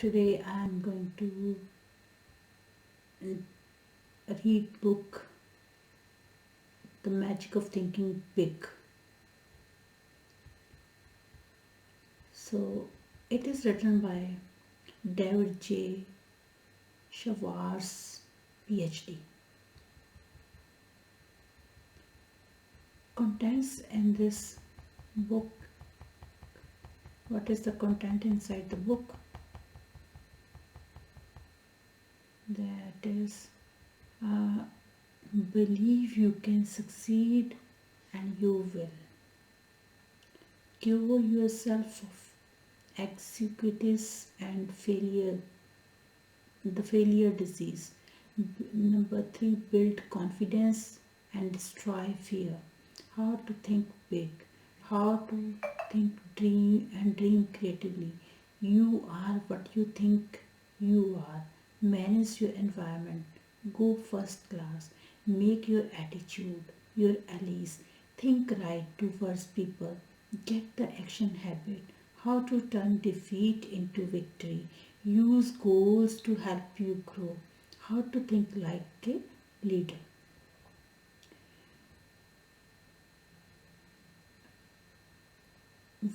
Today I am going to read book The Magic of Thinking Big. So it is written by David J. Schwartz PhD. Contents in this book. What is the content inside the book? That is believe you can succeed and you will. Cure yourself of executives and the failure disease. Number 3, build confidence and destroy fear. How to think big, how to dream creatively. You are what you think you are. Manage your environment. Go first class. Make your attitude your allies. Think right towards people. Get the action habit. How to turn defeat into victory. Use goals to help you grow. How to think like a leader.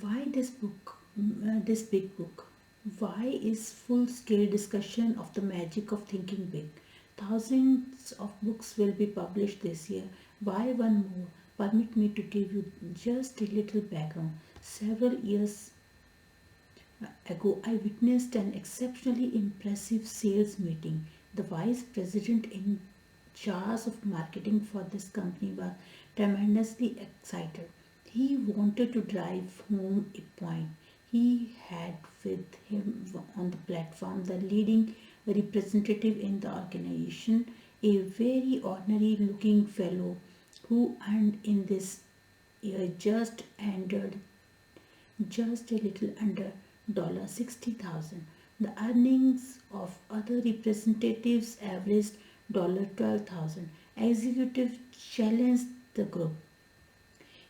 Why this book? This big book. Why is full-scale discussion of the magic of thinking big? Thousands of books will be published this year. Why one more? Permit me to give you just a little background. Several years ago, I witnessed an exceptionally impressive sales meeting. The vice president in charge of marketing for this company was tremendously excited. He wanted to drive home a point. He had with him on the platform the leading representative in the organization, a very ordinary looking fellow who earned in this year just a little under $60,000. The earnings of other representatives averaged $12,000. Executive challenged the group.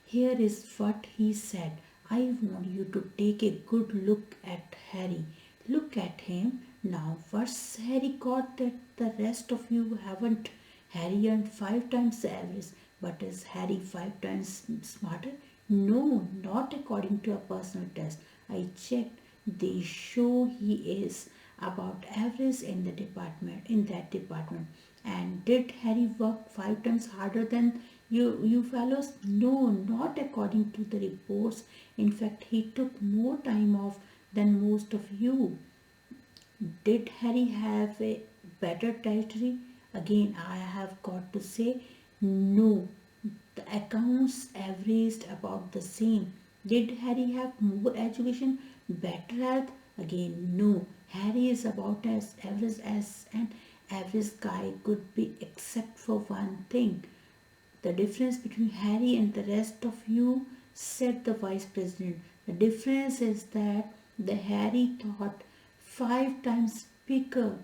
Here is what he said. I want you to take a good look at Harry. Look at him. Now, what's Harry got that the rest of you haven't? Harry earned 5 times the average, but is Harry 5 times smarter? No, not according to a personal test. I checked. They show he is about average in that department. And did Harry work 5 times harder than you fellows? No, not according to the reports. In fact, he took more time off than most of you. Did Harry have a better territory? Again, I have got to say no. The accounts averaged about the same. Did Harry have more education, better health? Again, no. Harry is about as average as an average guy could be, except for one thing. The difference between Harry and the rest of you, said the vice president. The difference is that the Harry thought 5 times bigger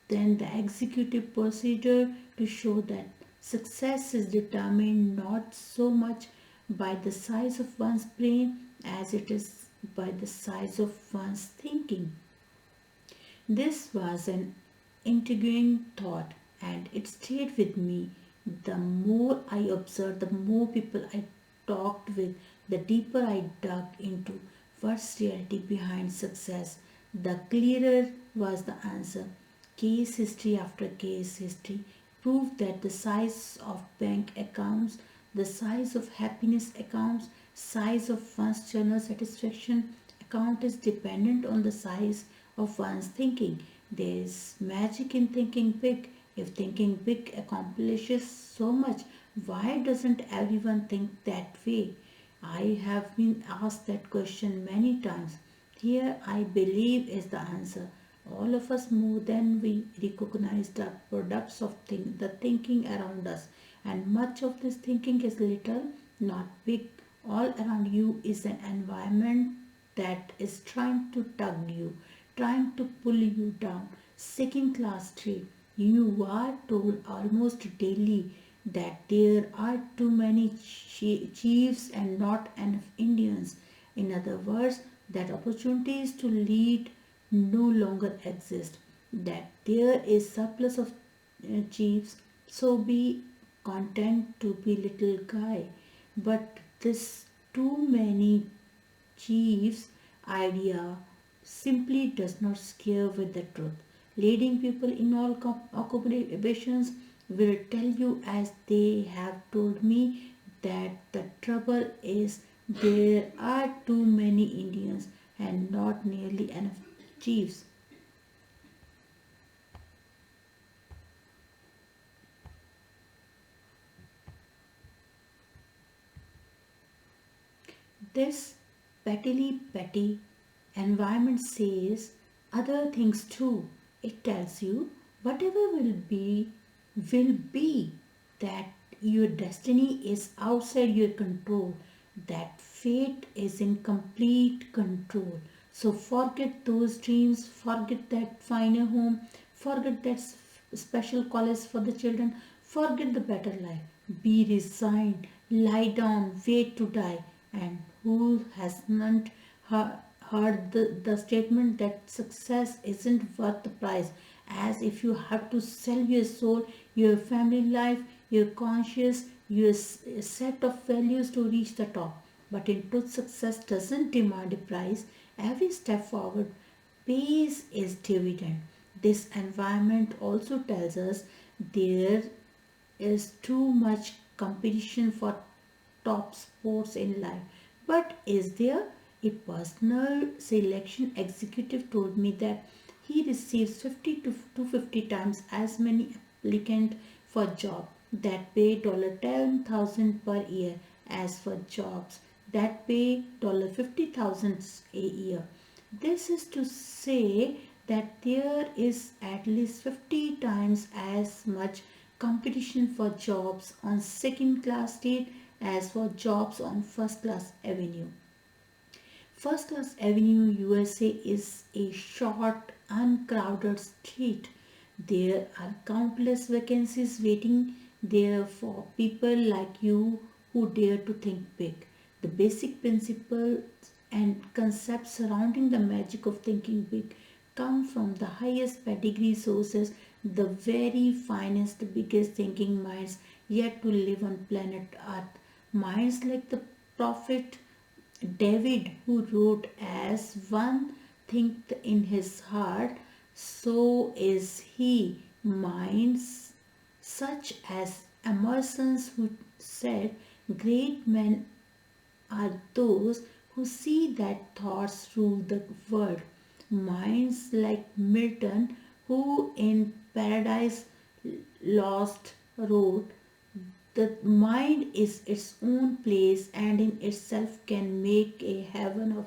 than the executive procedure to show that success is determined not so much by the size of one's brain as it is by the size of one's thinking. This was an intriguing thought and it stayed with me. The more I observed, the more people I talked with, the deeper I dug into what's reality behind success, the clearer was the answer. Case history after case history proved that the size of bank accounts, the size of happiness accounts, size of one's general satisfaction account is dependent on the size of one's thinking. There is magic in thinking big. If thinking big accomplishes so much, why doesn't everyone think that way? I have been asked that question many times. Here, I believe, is the answer. All of us, more than we recognize, are products of the thinking around us, and much of this thinking is little, not big. All around you is an environment that is trying to tug you, trying to pull you down. Second class trade. You are told almost daily that there are too many chiefs and not enough Indians. In other words, that opportunities to lead no longer exist, that there is surplus of chiefs, so be content to be little guy. But this too many chiefs idea simply does not scare with the truth. Leading people in all occupations will tell you, as they have told me, that the trouble is there are too many Indians and not nearly enough chiefs. This petty environment says other things too. It tells you whatever will be, that your destiny is outside your control, that fate is in complete control. So forget those dreams, forget that finer home, forget that special college for the children, forget the better life. Be resigned, lie down, wait to die. And who has not heard the statement that success isn't worth the price? As if you have to sell your soul, your family life, your conscience, your set of values to reach the top. But in truth, success doesn't demand a price. Every step forward pays its dividend. This environment also tells us there is too much competition for top sports in life. But is there? A personal selection executive told me that he receives 50 to 250 times as many applicants for job that pay $10,000 per year as for jobs that pay $50,000 a year. This is to say that there is at least 50 times as much competition for jobs on second class street as for jobs on first class avenue. First Class Avenue, USA is a short, uncrowded street. There are countless vacancies waiting there for people like you who dare to think big. The basic principles and concepts surrounding the magic of thinking big come from the highest pedigree sources, the very finest, biggest thinking minds yet to live on planet Earth. Minds like the prophet David, who wrote, "As one thinketh in his heart, so is he." Minds such as Emerson's, who said, "Great men are those who see that thoughts rule the world." Minds like Milton, who in Paradise Lost wrote, "The mind is its own place and in itself can make a heaven of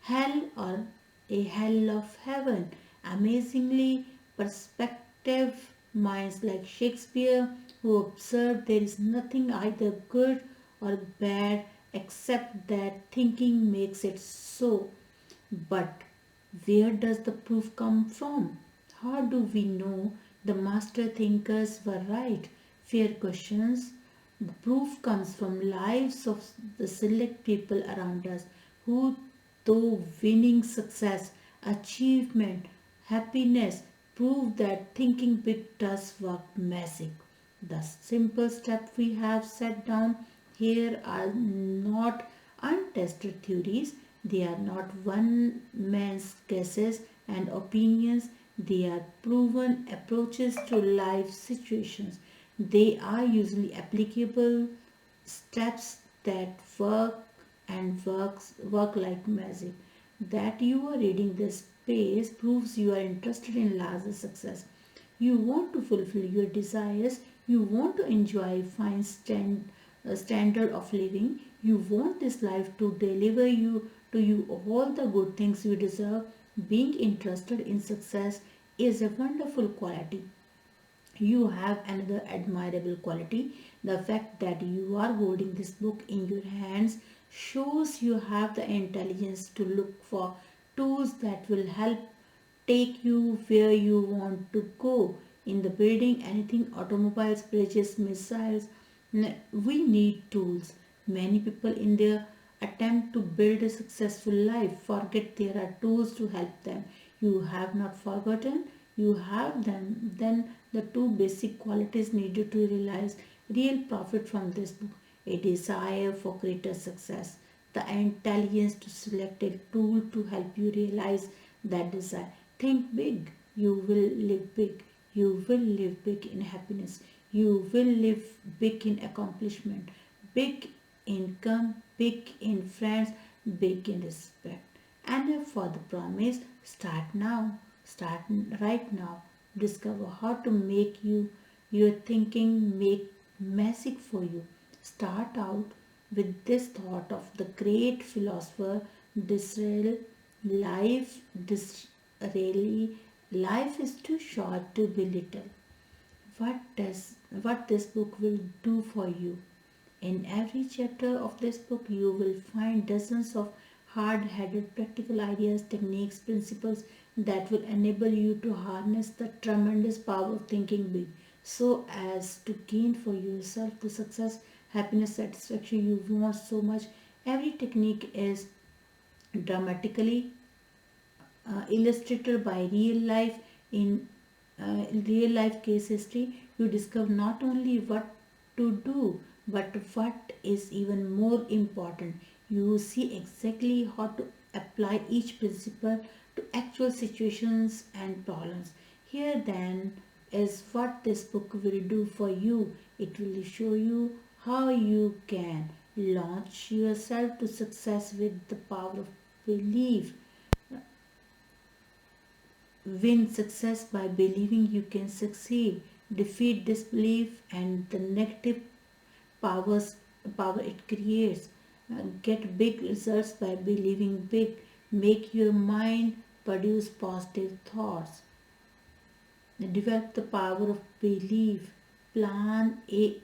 hell or a hell of heaven." Amazingly, perspective minds like Shakespeare, who observed there is nothing either good or bad except that thinking makes it so. But where does the proof come from? How do we know the master thinkers were right? Fair questions. The proof comes from lives of the select people around us who, though winning success, achievement, happiness, prove that thinking big does work magic. The simple steps we have set down here are not untested theories. They are not one man's guesses and opinions. They are proven approaches to life situations. They are usually applicable steps that work like magic. That you are reading this space proves you are interested in larger success. You want to fulfill your desires. You want to enjoy fine standard of living. You want this life to deliver you all the good things you deserve. Being interested in success is a wonderful quality. You have another admirable quality. The fact that you are holding this book in your hands shows you have the intelligence to look for tools that will help take you where you want to go. In the building anything, automobiles, bridges, missiles, we need tools. Many people in their attempt to build a successful life forget there are tools to help them. You have not forgotten, you have them. Then the two basic qualities needed to realize real profit from this book: a desire for greater success, the intelligence to select a tool to help you realize that desire. Think big, you will live big. You will live big in happiness. You will live big in accomplishment, big income, big in friends, big in respect. And for the promise, start now. Start right now. Discover how to make your thinking make magic for you. Start out with this thought of the great philosopher Disraeli. Life, Disraeli, life is too short to be little. What this book will do for you? In every chapter of this book, you will find dozens of hard headed practical ideas, techniques, principles that will enable you to harness the tremendous power of thinking big so as to gain for yourself the success, happiness, satisfaction you want so much. Every technique is dramatically illustrated by in real life case history. You discover not only what to do but what is even more important, you see exactly how to apply each principle to actual situations and problems. Here then is what this book will do for you. It will show you how you can launch yourself to success with the power of belief. Win success by believing you can succeed. Defeat disbelief and the negative powers power it creates. Get big results by believing big. Make your mind produce positive thoughts. Develop the power of belief. Plan a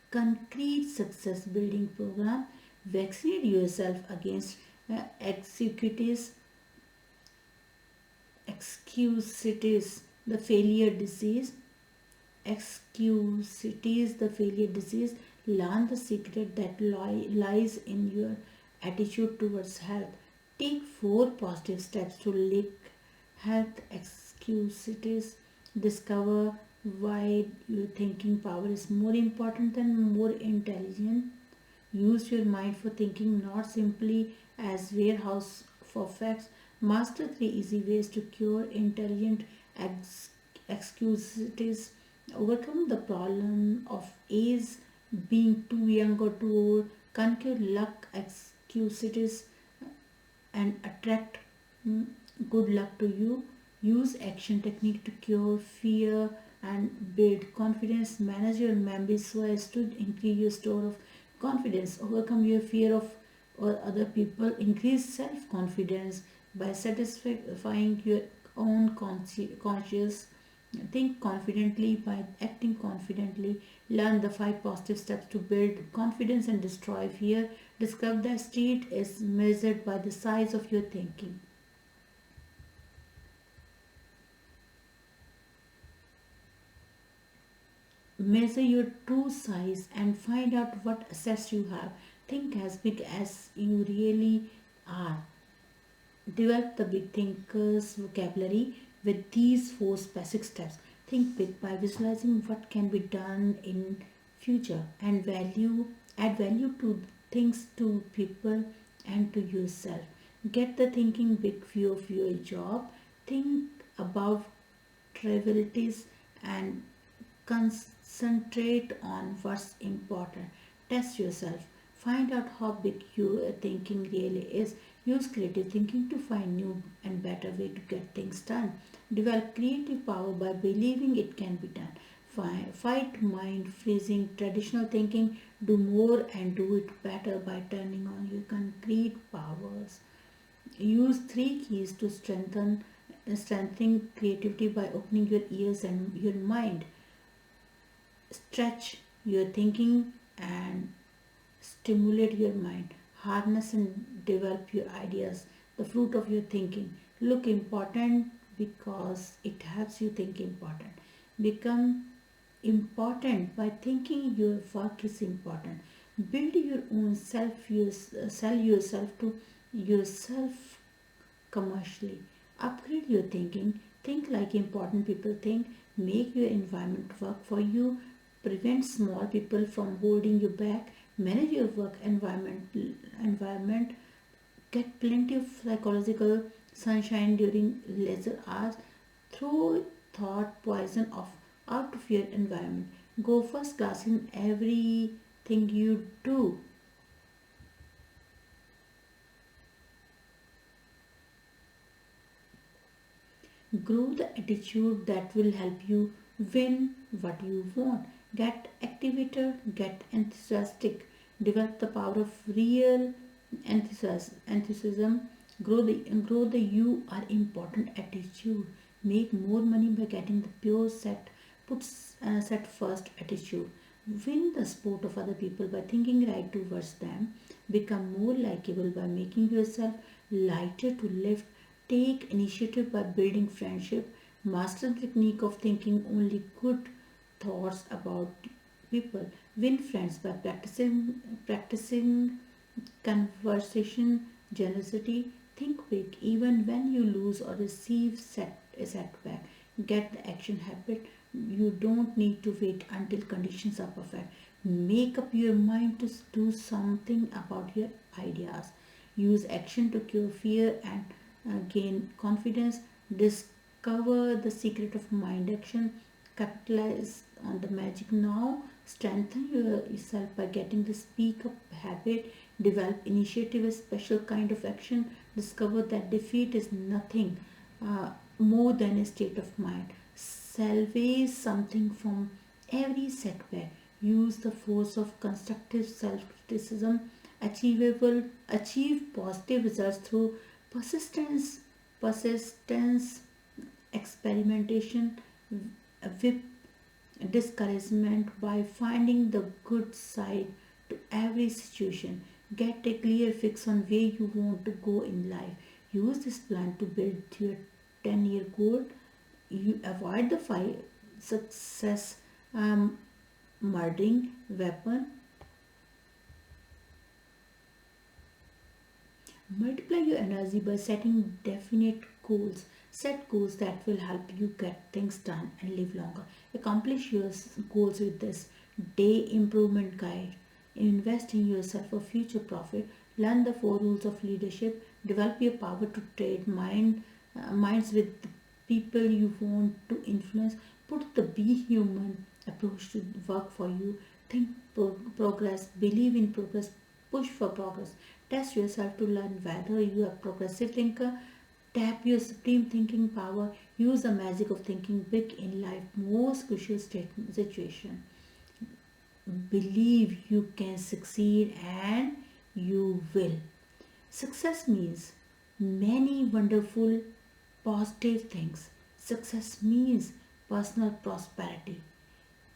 concrete success building program. Vaccinate yourself against executives excusitis, the failure disease. Excusitis, the failure disease. Learn the secret that lies in your attitude towards health. Take 4 positive steps to lick health excusitis. Discover why your thinking power is more important than more intelligent. Use your mind for thinking, not simply as warehouse for facts. Master 3 easy ways to cure intelligent excuses. Overcome the problem of age, being too young or too old. Conquer luck excuses and attract good luck to you. Use action technique to cure fear and build confidence. Manage your memory so as to increase your store of confidence. Overcome your fear of or other people. Increase self-confidence by satisfying your own conscious. Think confidently by acting confidently. Learn the 5 positive steps to build confidence and destroy fear. Discover that street is measured by the size of your thinking. Measure your true size and find out what assets you have. Think as big as you really are. Develop the big thinkers vocabulary with these 4 specific steps. Think big by visualizing what can be done in future and add value to things, to people and to yourself. Get the thinking big view of your job. Think about trivialities and concentrate on what's important. Test yourself. Find out how big your thinking really is. Use creative thinking to find new and better way to get things done. Develop creative power by believing it can be done. Fight mind freezing traditional thinking. Do more and do it better by turning on your concrete powers. Use 3 keys to strengthening creativity by opening your ears and your mind. Stretch your thinking and stimulate your mind. Harness and develop your ideas, the fruit of your thinking. Look important because it helps you think important. Become important by thinking your work is important. Build your own self, sell yourself to yourself commercially. Upgrade your thinking. Think like important people think. Make your environment work for you. Prevent small people from holding you back. Manage your work environment. Get plenty of psychological sunshine during leisure hours. Throw thought poison out of your environment. Go first class in everything you do. Grow the attitude that will help you win what you want. Get activated, get enthusiastic, develop the power of real enthusiasm. Grow the you are important attitude. Make more money by getting the pure set first attitude. Win the support of other people by thinking right towards them. Become more likable by making yourself lighter to lift. Take initiative by building friendship. Master the technique of thinking only good thoughts about people. Win friends by practicing conversation generosity. Think big even when you lose or receive a setback. Get the action habit. You don't need to wait until conditions are perfect. Make up your mind to do something about your ideas. Use action to cure fear and gain confidence. Discover the secret of mind action. Capitalize on the magic now. Strengthen yourself by getting the speak up habit. Develop initiative, a special kind of action. Discover that defeat is nothing more than a state of mind. Salvage something from every setback. Use the force of constructive self-criticism. Achieve positive results through persistence, experimentation, with discouragement by finding the good side to every situation. Get a clear fix on where you want to go in life. Use this plan to build your 10-year goal. You avoid the success murdering weapon. Multiply your energy by setting definite goals. Set goals that will help you get things done and live longer. Accomplish your goals with this day improvement guide. Invest in yourself for future profit. Learn the 4 rules of leadership. Develop your power to trade minds with the people you want to influence. Put the be human approach to work for you. Think progress. Believe in progress. Push for progress. Test yourself to learn whether you are a progressive thinker. Tap your supreme thinking power. Use the magic of thinking big in life. Most crucial situation. Believe you can succeed and you will. Success means many wonderful positive things. Success means personal prosperity,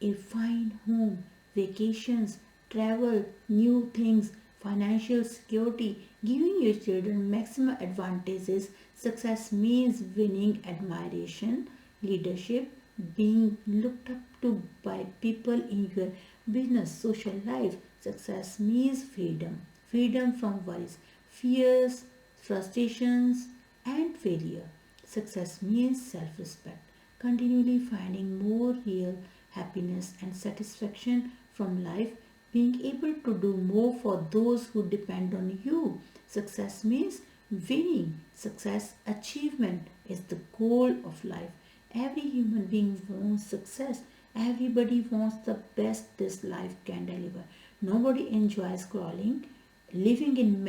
a fine home, vacations, travel, new things, financial security, giving your children maximum advantages. Success means winning admiration, leadership, being looked up to by people in your business, social life. Success means freedom, freedom from worries, fears, frustrations, and failure. Success means self respect, continually finding more real happiness and satisfaction from life, being able to do more for those who depend on you. Success means winning. Success, achievement is the goal of life. Every human being wants success. Everybody wants the best this life can deliver. Nobody enjoys crawling, living in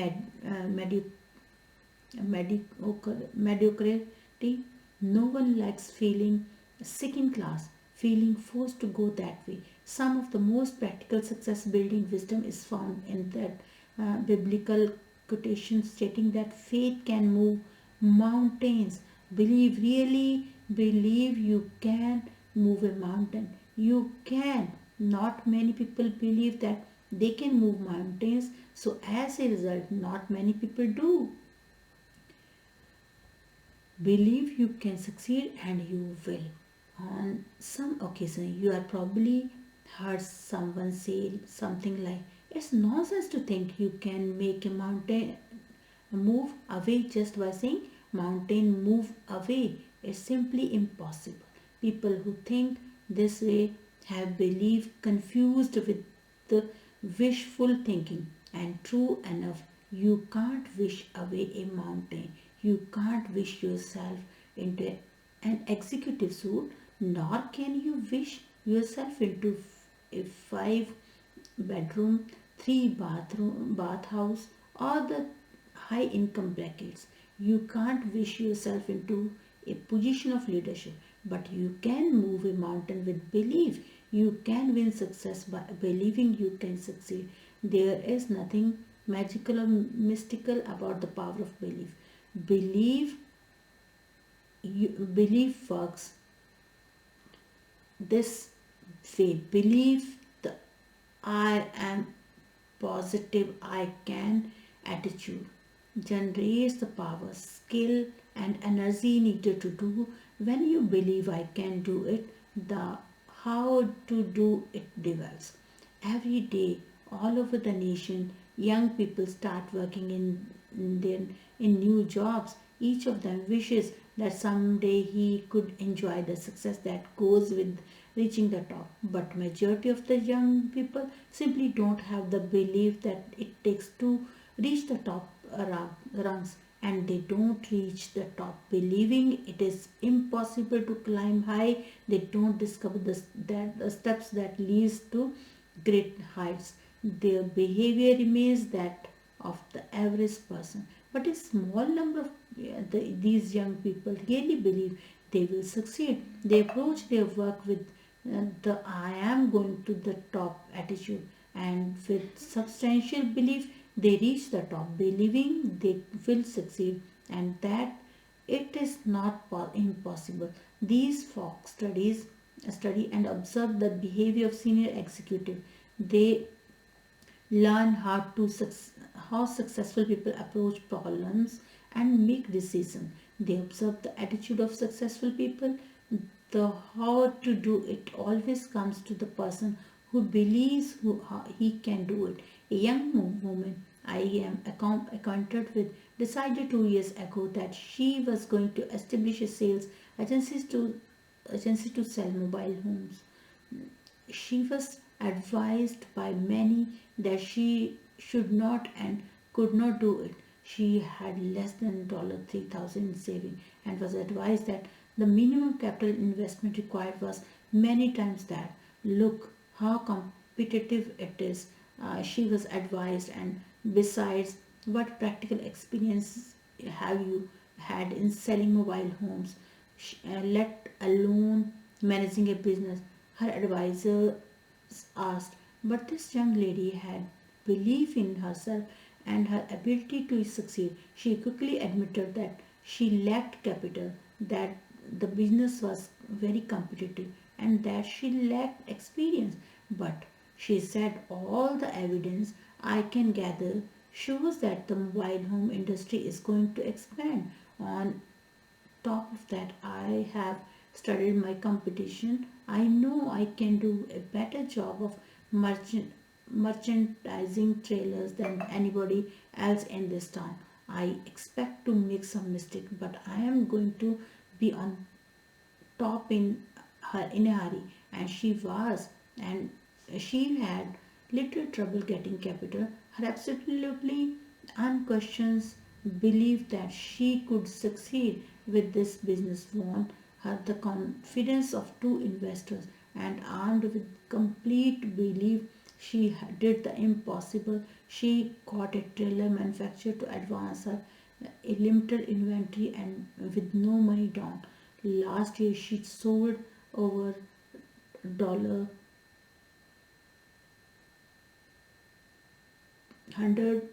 mediocrity. No one likes feeling second class, feeling forced to go that way. Some of the most practical success building wisdom is found in that biblical quotation stating that faith can move mountains. Really believe you can move a mountain. You can. Not many people believe that they can move mountains, so as a result, not many people do. Believe you can succeed and you will. On some occasion, you are probably heard someone say something like, it's nonsense to think you can make a mountain move away just by saying, mountain move away. It's simply impossible. People who think this way have belief confused with the wishful thinking. And true enough, you can't wish away a mountain. You can't wish yourself into an executive suit, nor can you wish yourself into a five bedroom, three bathroom bathhouse or the high income brackets. You can't wish yourself into a position of leadership, but you can move a mountain with belief. You can win success by believing you can succeed. There is nothing magical or mystical about the power of belief. Believe belief works this way. Believe the I am positive I can attitude generates the power, skill, and energy needed to do. When you believe I can do it, the how to do it develops. Every day, all over the nation, young people start working in new jobs. Each of them wishes that someday he could enjoy the success that goes with reaching the top. But majority of the young people simply don't have the belief that it takes to reach the top rungs, and they don't reach the top believing it is impossible to climb high. They don't discover the steps that leads to great heights. Their behavior remains that of the average person, but a small number of these young people really believe they will succeed. They approach their work with the I am going to the top attitude, and with substantial belief they reach the top believing they will succeed and that it is not impossible. These folks study and observe the behavior of senior executive. They learn how successful people approach problems and make decisions. They observe the attitude of successful people. The how to do it always comes to the person who believes how he can do it. A young woman I am acquainted with decided 2 years ago that she was going to establish a sales agency to sell mobile homes. She was advised by many that she should not and could not do it. She had less than $3,000 in saving and was advised that the minimum capital investment required was many times that. Look how competitive it is, she was advised, and besides, what practical experience have you had in selling mobile homes, let alone managing a business? Her advisor asked. But this young lady had belief in herself and her ability to succeed. She quickly admitted that she lacked capital, that the business was very competitive, and that she lacked experience. But she said all the evidence I can gather shows that the mobile home industry is going to expand. On top of that, I have studied my competition. I know I can do a better job of merchandising trailers than anybody else in this town. I expect to make some mistake, but I am going to be on top in a hurry. And she was, and she had little trouble getting capital. Her absolutely unquestioned belief that she could succeed with this business won her the confidence of two investors, and armed with complete belief she did the impossible. She got a trailer manufacturer to advance her a limited inventory and with no money down. Last year she sold over dollar 100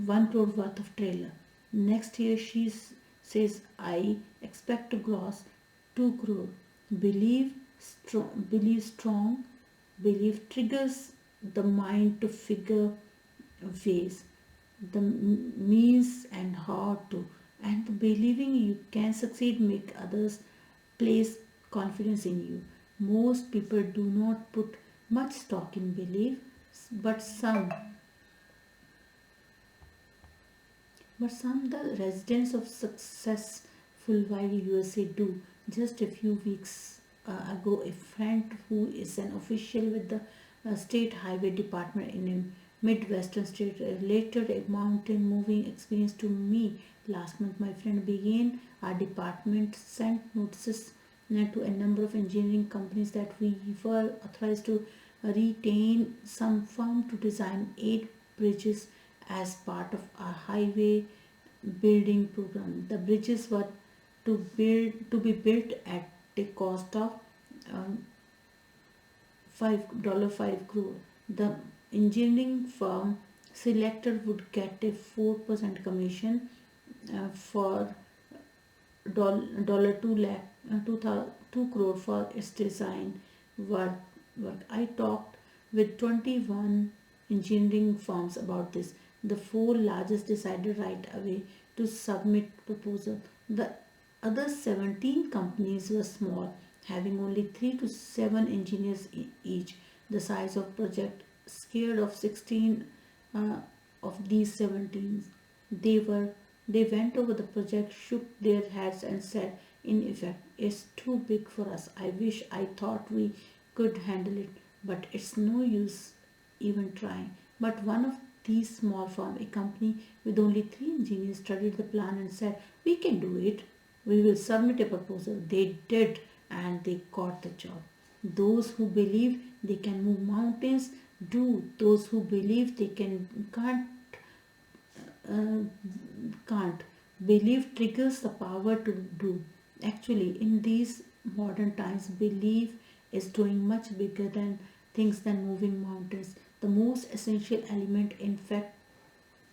1 crore worth of trailer. Next year she says I expect to gross 2 crore. Believe strong. Belief triggers the mind to figure ways, the means and how to. And believing you can succeed make others place confidence in you. Most people do not put much stock in belief, but some but some the residents of successful while USA do. Just a few weeks ago, a friend who is an official with the state highway department in a midwestern state related a mountain moving experience to me last month. My friend began our department sent notices to a number of engineering companies that we were authorized to retain some firm to design 8 bridges as part of our highway building program. The bridges were to be built at a cost of um, $5 The engineering firm selected would get a 4% commission for dollar 2 lakh 2 crore for its design work. I talked with 21 engineering firms about this. The four largest decided right away to submit proposal. The other 17 companies were small, having only 3 to 7 engineers each. The size of project scared of 16 uh, of these 17. They were they went over the project, shook their heads and said, in effect, it's too big for us. I wish I thought we could handle it, but it's no use even trying. But one of these small firm, a company with only 3 engineers, studied the plan and said, we can do it. We will submit a proposal. They did, and they got the job. Those who believe they can move mountains do. Those who believe they uh, can't. Belief triggers the power to do. Actually, in these modern times, belief is doing much bigger than things than moving mountains. The most essential element, in fact,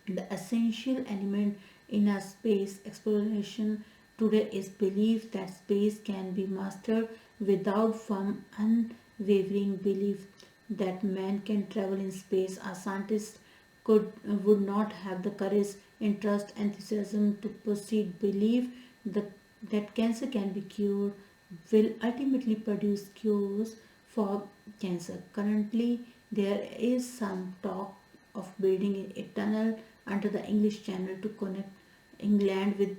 the essential element in a space exploration today is belief that space can be mastered without firm, unwavering belief that man can travel in space. A scientist would not have the courage, interest, enthusiasm to proceed. Belief that, that cancer can be cured will ultimately produce cures for cancer. Currently, there is some talk of building a tunnel under the English Channel to connect England with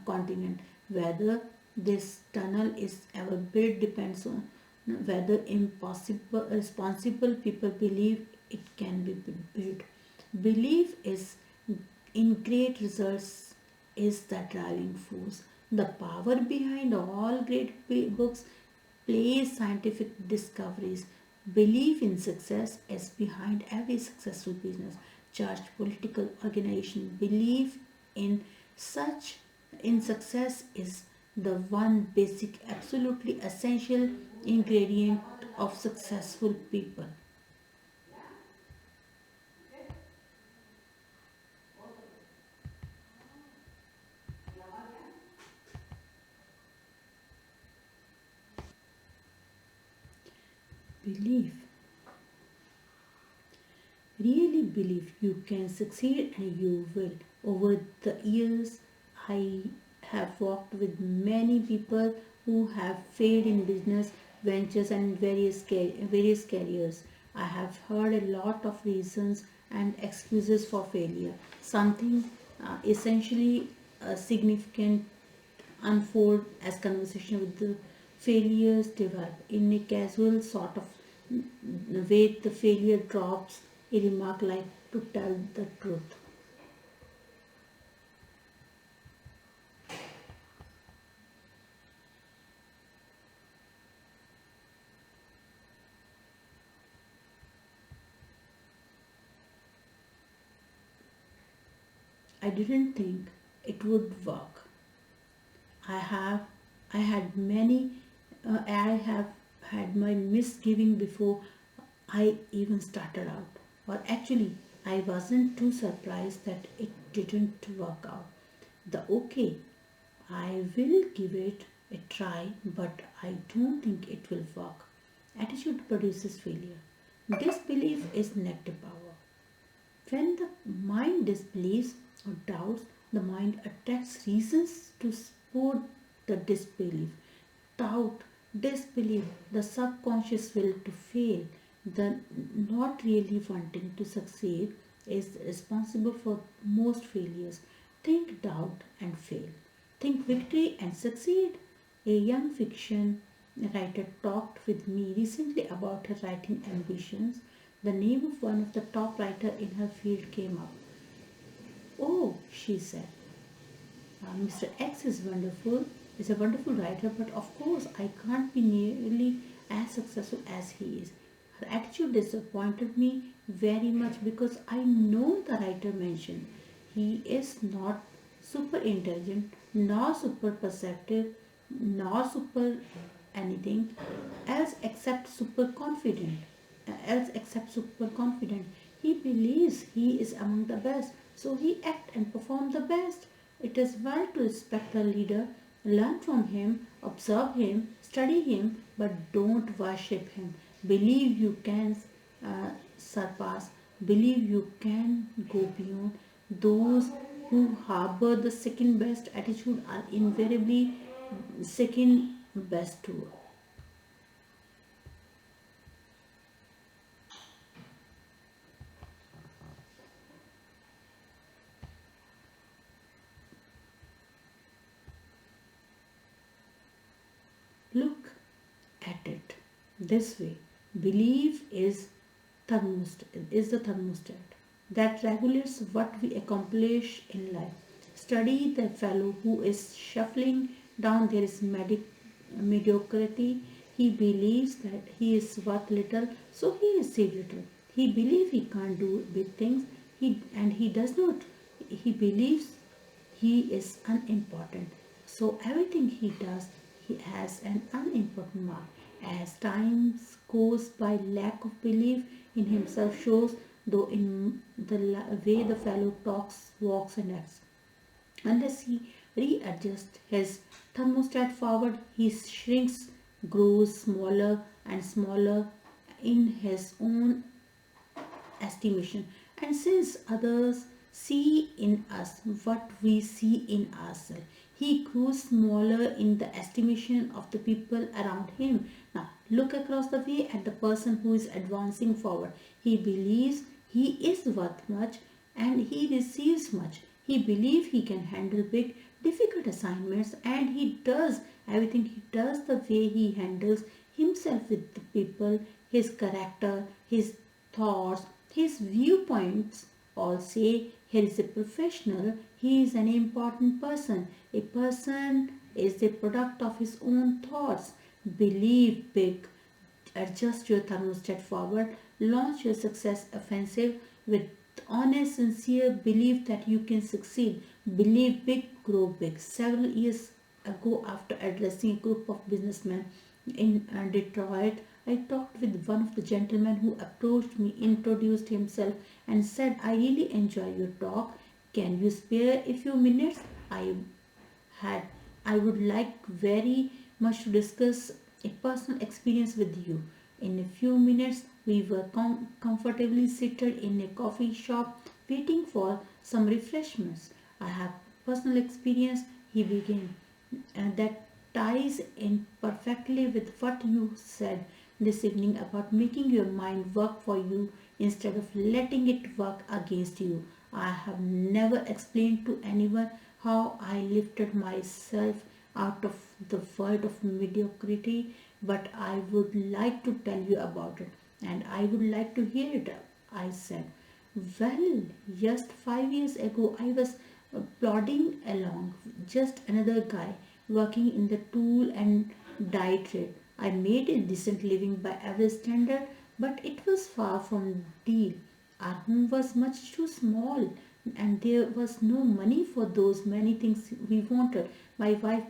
continent. Whether this tunnel is ever built depends on whether impossible responsible people believe it can be built. Belief is in great results is the driving force. The power behind all great books, plays, scientific discoveries. Belief in success is behind every successful business, church, political organization. Belief in such in success is the one basic, absolutely essential ingredient of successful people. Belief. Really believe you can succeed and you will. Over the years, I have walked with many people who have failed in business ventures and various careers. I have heard a lot of reasons and excuses for failure. Something essentially significant unfold as conversation with the failures develop. In a casual sort of way, the failure drops a remark like to tell the truth. I didn't think it would work. I have I had many I have had my misgiving before I even started out. Or actually, I wasn't too surprised that it didn't work out. The okay, I will give it a try, but I don't think it will work. Attitude produces failure. Disbelief is negative power. When the mind disbelieves or doubts, the mind attacks reasons to support the disbelief. Doubt, disbelief, the subconscious will to fail, the not really wanting to succeed is responsible for most failures. Think doubt and fail. Think victory and succeed. A young fiction writer talked with me recently about her writing ambitions. The name of one of the top writers in her field came up. Oh, she said, Mr. X is a wonderful writer, but of course I can't be nearly as successful as he is. Her attitude disappointed me very much because I know the writer mentioned. He is not super intelligent, nor super perceptive, nor super anything else except super confident. He believes he is among the best, so he act and perform the best. It is well to respect a leader, learn from him, observe him, study him, but don't worship him. Believe you can surpass, believe you can go beyond. Those who harbor the second best attitude are invariably second best too. Look at it this way. Belief is the thermostat that regulates what we accomplish in life. Study the fellow who is shuffling down there is mediocrity. He believes that he is worth little, so he is said little. He believes he can't do big things, and he does not. He believes he is unimportant. So everything he does, he has an unimportant mark. As time goes by, lack of belief in himself shows, though in the way the fellow talks, walks, and acts. Unless he readjusts his thermostat forward, he shrinks, grows smaller and smaller in his own estimation. And since others see in us what we see in ourselves, he grows smaller in the estimation of the people around him. Now, look across the way at the person who is advancing forward. He believes he is worth much and he receives much. He believes he can handle big, difficult assignments, and he does everything he does the way he handles himself with the people, his character, his thoughts, his viewpoints. All say he is a professional, he is an important person. A person is the product of his own thoughts. Believe big, adjust your thermostat forward, launch your success offensive with honest, sincere belief that you can succeed. Believe big, grow big. Several years ago, after addressing a group of businessmen in Detroit, I talked with one of the gentlemen who approached me, introduced himself, and said, I really enjoy your talk. Can you spare a few minutes? Had I would like very much to discuss a personal experience with you. In a few minutes, we were comfortably seated in a coffee shop waiting for some refreshments. I have personal experience, he began, and that ties in perfectly with what you said this evening about making your mind work for you instead of letting it work against you. I have never explained to anyone how I lifted myself out of the world of mediocrity, but I would like to tell you about it, and I would like to hear it. I said, well, just 5 years ago, I was plodding along, just another guy working in the tool and die trade. I made a decent living by average standard, but it was far from deal. Our home was much too small, and there was no money for those many things we wanted. My wife,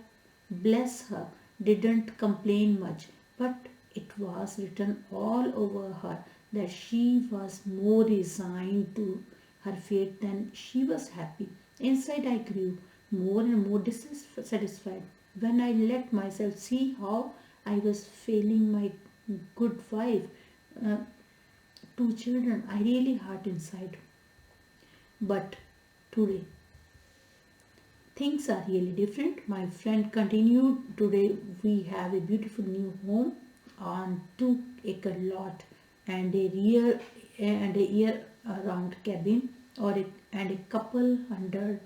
bless her, didn't complain much, but it was written all over her that she was more resigned to her fate than she was happy. Inside, I grew more and more dissatisfied when I let myself see how I was failing my good wife, uh, two children. I really hurt inside. But today, things are really different. My friend continued. Today, we have a beautiful new home on 2 acre lot and a year round cabin and a couple hundred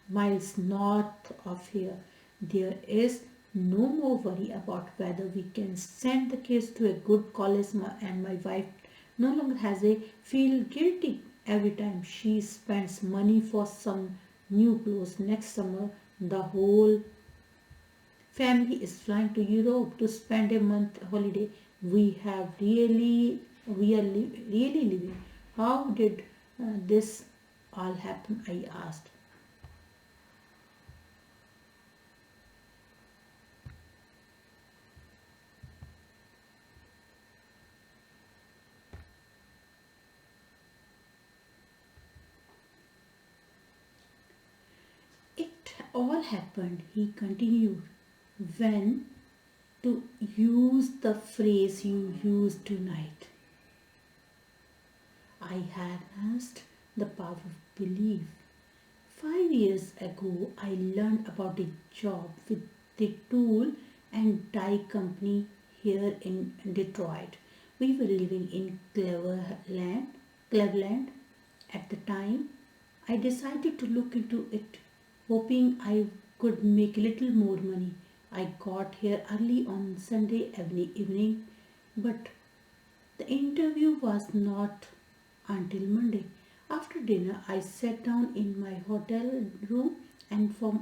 miles north of here. There is no more worry about whether we can send the kids to a good college, and my wife no longer has a feel guilty every time she spends money for some new clothes. Next summer, the whole family is flying to Europe to spend a month holiday. We are really living. How did this all happen? I asked. It all happened, he continued, when, to use the phrase you used tonight, I harnessed the power of belief. 5 years ago, I learned about a job with the tool and die company here in Detroit. We were living in Cleveland at the time. I decided to look into it, hoping I could make a little more money. I got here early on Sunday evening, but the interview was not until Monday. After dinner, I sat down in my hotel room, and for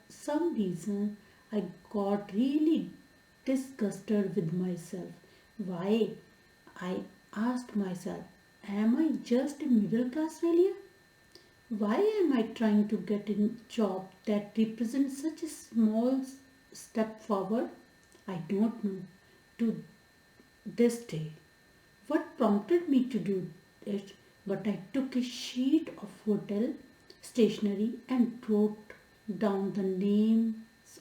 some reason, I got really disgusted with myself. Why? I asked myself, am I just a middle class failure? Why am I trying to get a job that represents such a small step forward? I don't know to this day what prompted me to do it, but I took a sheet of hotel stationery and wrote down the names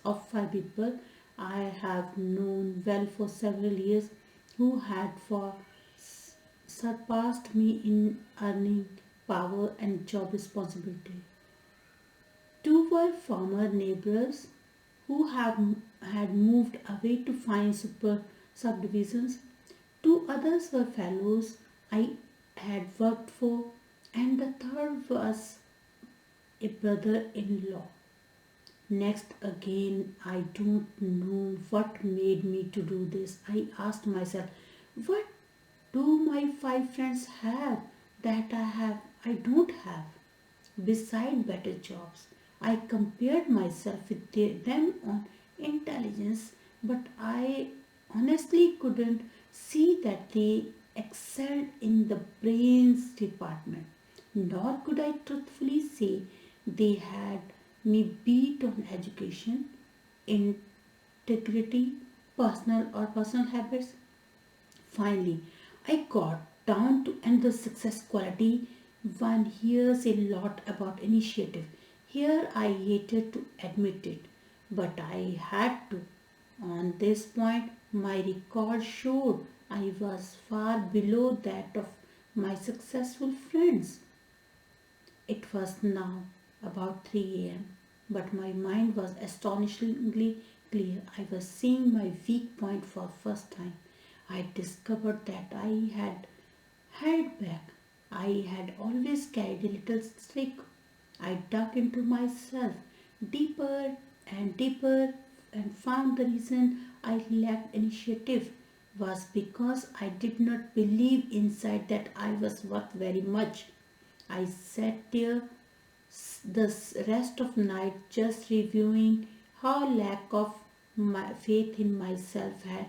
of 5 people I have known well for several years who had far surpassed me in earning power and job responsibility. Two were former neighbors who had moved away to find super subdivisions. Two others were fellows I had worked for, and the third was a brother in law. Next, again, I don't know what made me to do this. I asked myself, what do my 5 friends have that I don't have? Beside better jobs, I compared myself with them on intelligence, but I honestly couldn't see that they excelled in the brains department, nor could I truthfully say they had me beat on education, integrity, personal habits. Finally, I got down to another success quality. One hears a lot about initiative. Here I hated to admit it, but I had to. On this point, my record showed I was far below that of my successful friends. It was now about 3 a.m., but my mind was astonishingly clear. I was seeing my weak point for the first time. I discovered that I had held back. I had always carried a little stick. I dug into myself deeper and deeper and found the reason I lacked initiative was because I did not believe inside that I was worth very much. I sat there the rest of night just reviewing how lack of my faith in myself had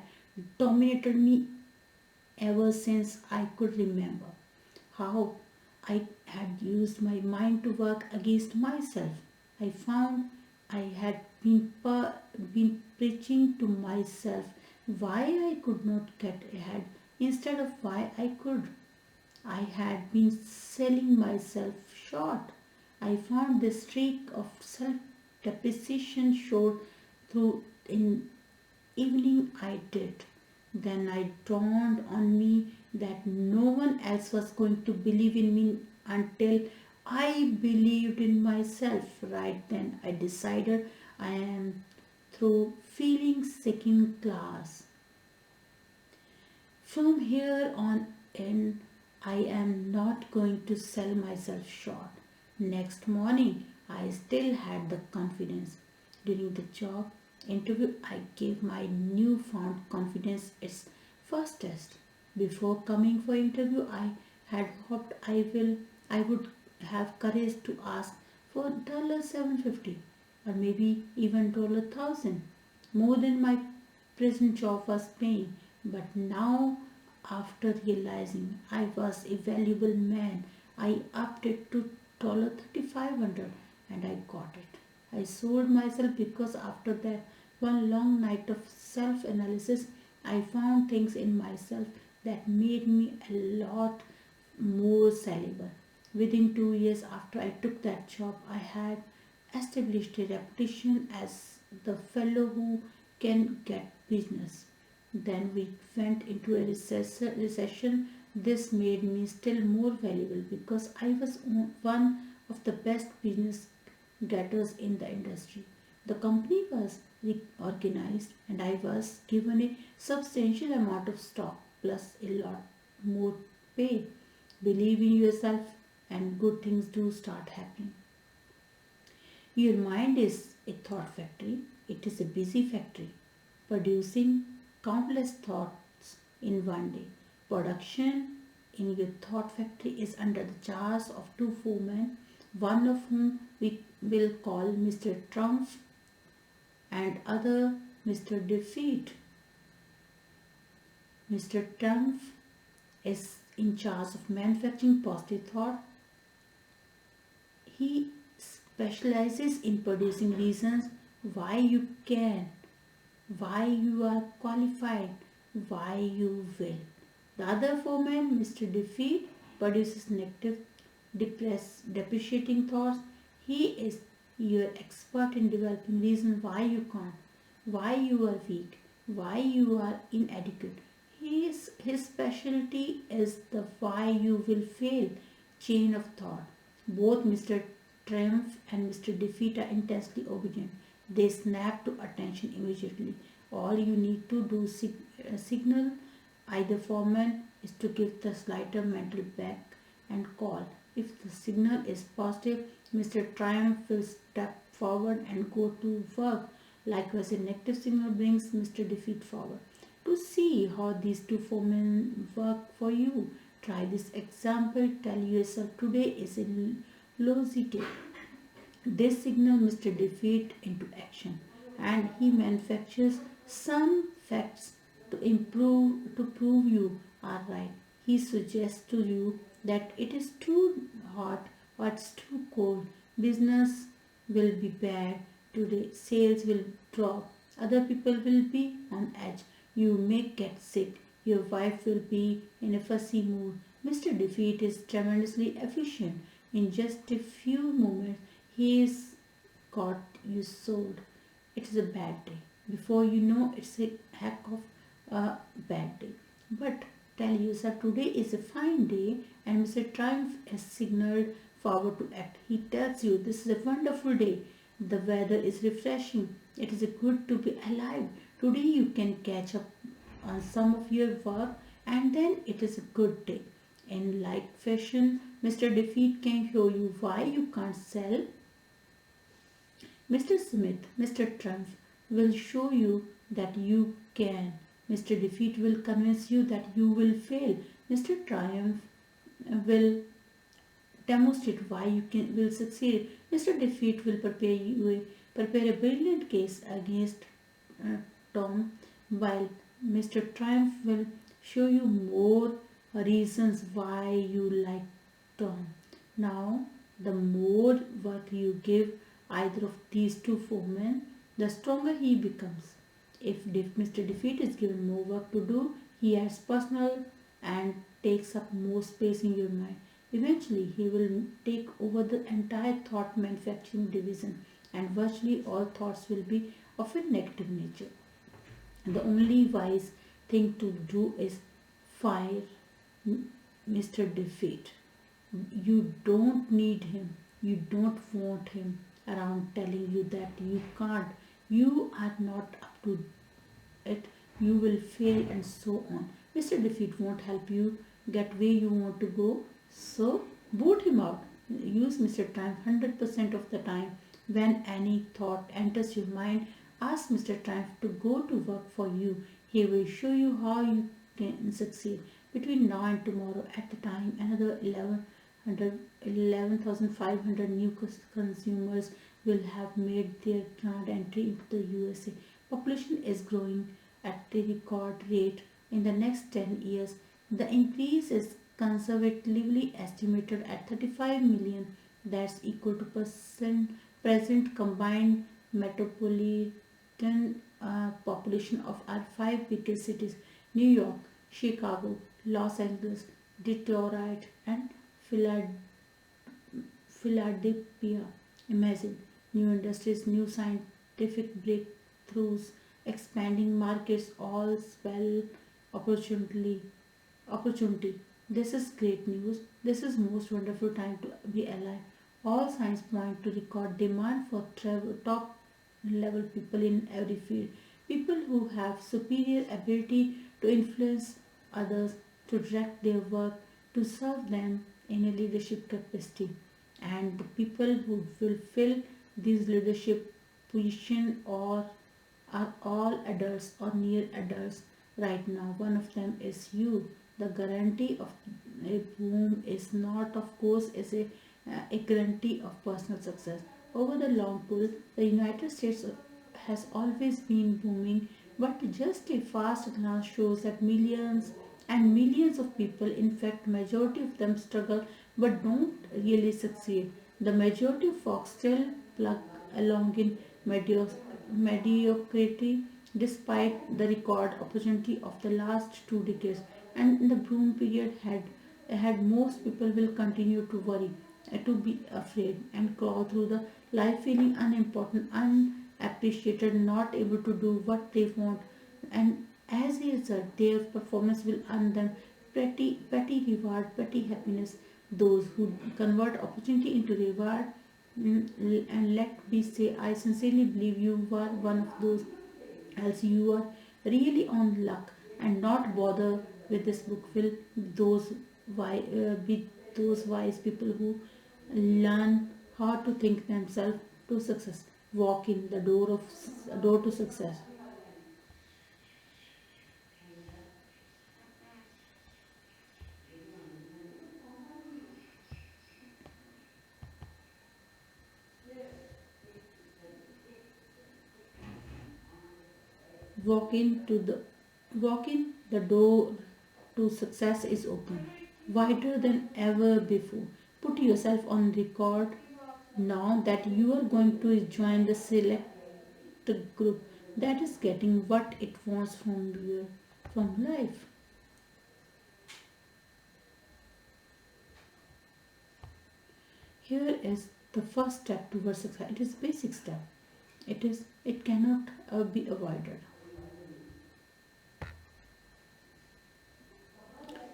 dominated me ever since I could remember. How I had used my mind to work against myself. I found I had been preaching to myself why I could not get ahead instead of why I could. I had been selling myself short. I found the streak of self depreciation showed through in evening I did. Then I dawned on me that no one else was going to believe in me until I believed in myself. Right then I decided I am through feeling second class. From here on in, I am not going to sell myself short. Next morning, I still had the confidence. During the job interview, I gave my newfound confidence its first test. Before coming for interview, I had hoped I would have courage to ask for $750 or maybe even $1,000 more than my present job was paying. But now, after realizing I was a valuable man, I upped it to $3,500 and I got it. I sold myself because after that one long night of self analysis, I found things in myself that made me a lot more sellable. Within 2 years after I took that job, I had established a reputation as the fellow who can get business. Then we went into a recession. This made me still more valuable because I was one of the best business getters in the industry. The company was reorganized and I was given a substantial amount of stock plus a lot more pay. Believe in yourself and good things do start happening. Your mind is a thought factory. It is a busy factory, producing countless thoughts in one day. Production in your thought factory is under the charge of two foremen, one of whom we will call Mr. Trump and other Mr. Defeat. Mr. Trump is in charge of manufacturing positive thought. He specializes in producing reasons why you can, why you are qualified, why you will. The other foreman, Mr. Defeat, produces negative, depreciating thoughts. He is your expert in developing reasons why you can't, why you are weak, why you are inadequate. His specialty is the why you will fail chain of thought. Both Mr. Triumph and Mr. Defeat are intensely obedient. They snap to attention immediately. All you need to do signal either foreman is to give the slighter mental back and call. If the signal is positive, Mr. Triumph will step forward and go to work. Likewise, a negative signal brings Mr. Defeat forward. To see how these two foremen work for you, try this example. Tell yourself today is a lousy day. This signals Mr. Defeat into action and he manufactures some facts to prove you are right. He suggests to you that it is too hot or it's too cold. Business will be bad today. Sales will drop. Other people will be on edge. You may get sick. Your wife will be in a fussy mood. Mr. Defeat is tremendously efficient. In just a few moments, he is got you sold. It is a bad day. Before you know, it's a heck of a bad day. But tell yourself today is a fine day and Mr. Triumph is signaled forward to act. He tells you this is a wonderful day. The weather is refreshing. It is good to be alive. Today you can catch up on some of your work and then it is a good day. In like fashion, Mr. Defeat can show you why you can't sell. Mr. Smith, Mr. Trump will show you that you can. Mr. Defeat will convince you that you will fail. Mr. Triumph will demonstrate why you will succeed. Mr. Defeat will prepare a brilliant case against Tom, while Mr. Triumph will show you more reasons why you like Tom. Now, the more work you give either of these two foremen, the stronger he becomes. If Mr. Defeat is given more work to do, he adds personal and takes up more space in your mind. Eventually, he will take over the entire thought manufacturing division and virtually all thoughts will be of a negative nature. The only wise thing to do is fire Mr. Defeat. You don't need him. You don't want him around telling you that you can't. You are not up to it. You will fail and so on. Mr. Defeat won't help you get where you want to go. So boot him out. Use Mr. Time 100% of the time. When any thought enters your mind, ask Mr. Time to go to work for you. He will show you how you can succeed. Between now and tomorrow, at the time, another 11,500 new consumers will have made their grand entry into the USA. Population is growing at a record rate. In the next 10 years, the increase is conservatively estimated at 35 million. That's equal to present combined metropolitan population of our five biggest cities: New York, Chicago, Los Angeles, Detroit, and Philadelphia. Imagine new industries, new scientific breakthroughs, expanding markets, all spell opportunity. Opportunity. This is great news. This is most wonderful time to be alive. All signs point to record demand for top level people in every field. People who have superior ability to influence others, to direct their work, to serve them in a leadership capacity. And the people who will fill these leadership positions or are all adults or near adults right now. One of them is you. The guarantee of a boom is not, of course, is a guarantee of personal success. Over the long pull, the United States has always been booming, but just a fast glance shows that millions and millions of people, in fact, majority of them struggle but don't really succeed. The majority of folks still plug along in mediocrity despite the record opportunity of the last 2 decades. And in the boom period ahead, most people will continue to worry, to be afraid, and crawl through the life feeling unimportant, unappreciated, not able to do what they want. And as a result, their performance will earn them petty reward, petty happiness. Those who convert opportunity into reward, and let me say, I sincerely believe you were one of those, else you are really on luck. And not bother with this book will those be those wise people who learn how to think themselves to success, walk in the door to success. Walk into the walk in the door to success is open, wider than ever before. Put yourself on record now that you are going to join the select group that is getting what it wants from life. Here is the first step towards success. It is basic step. It cannot be avoided.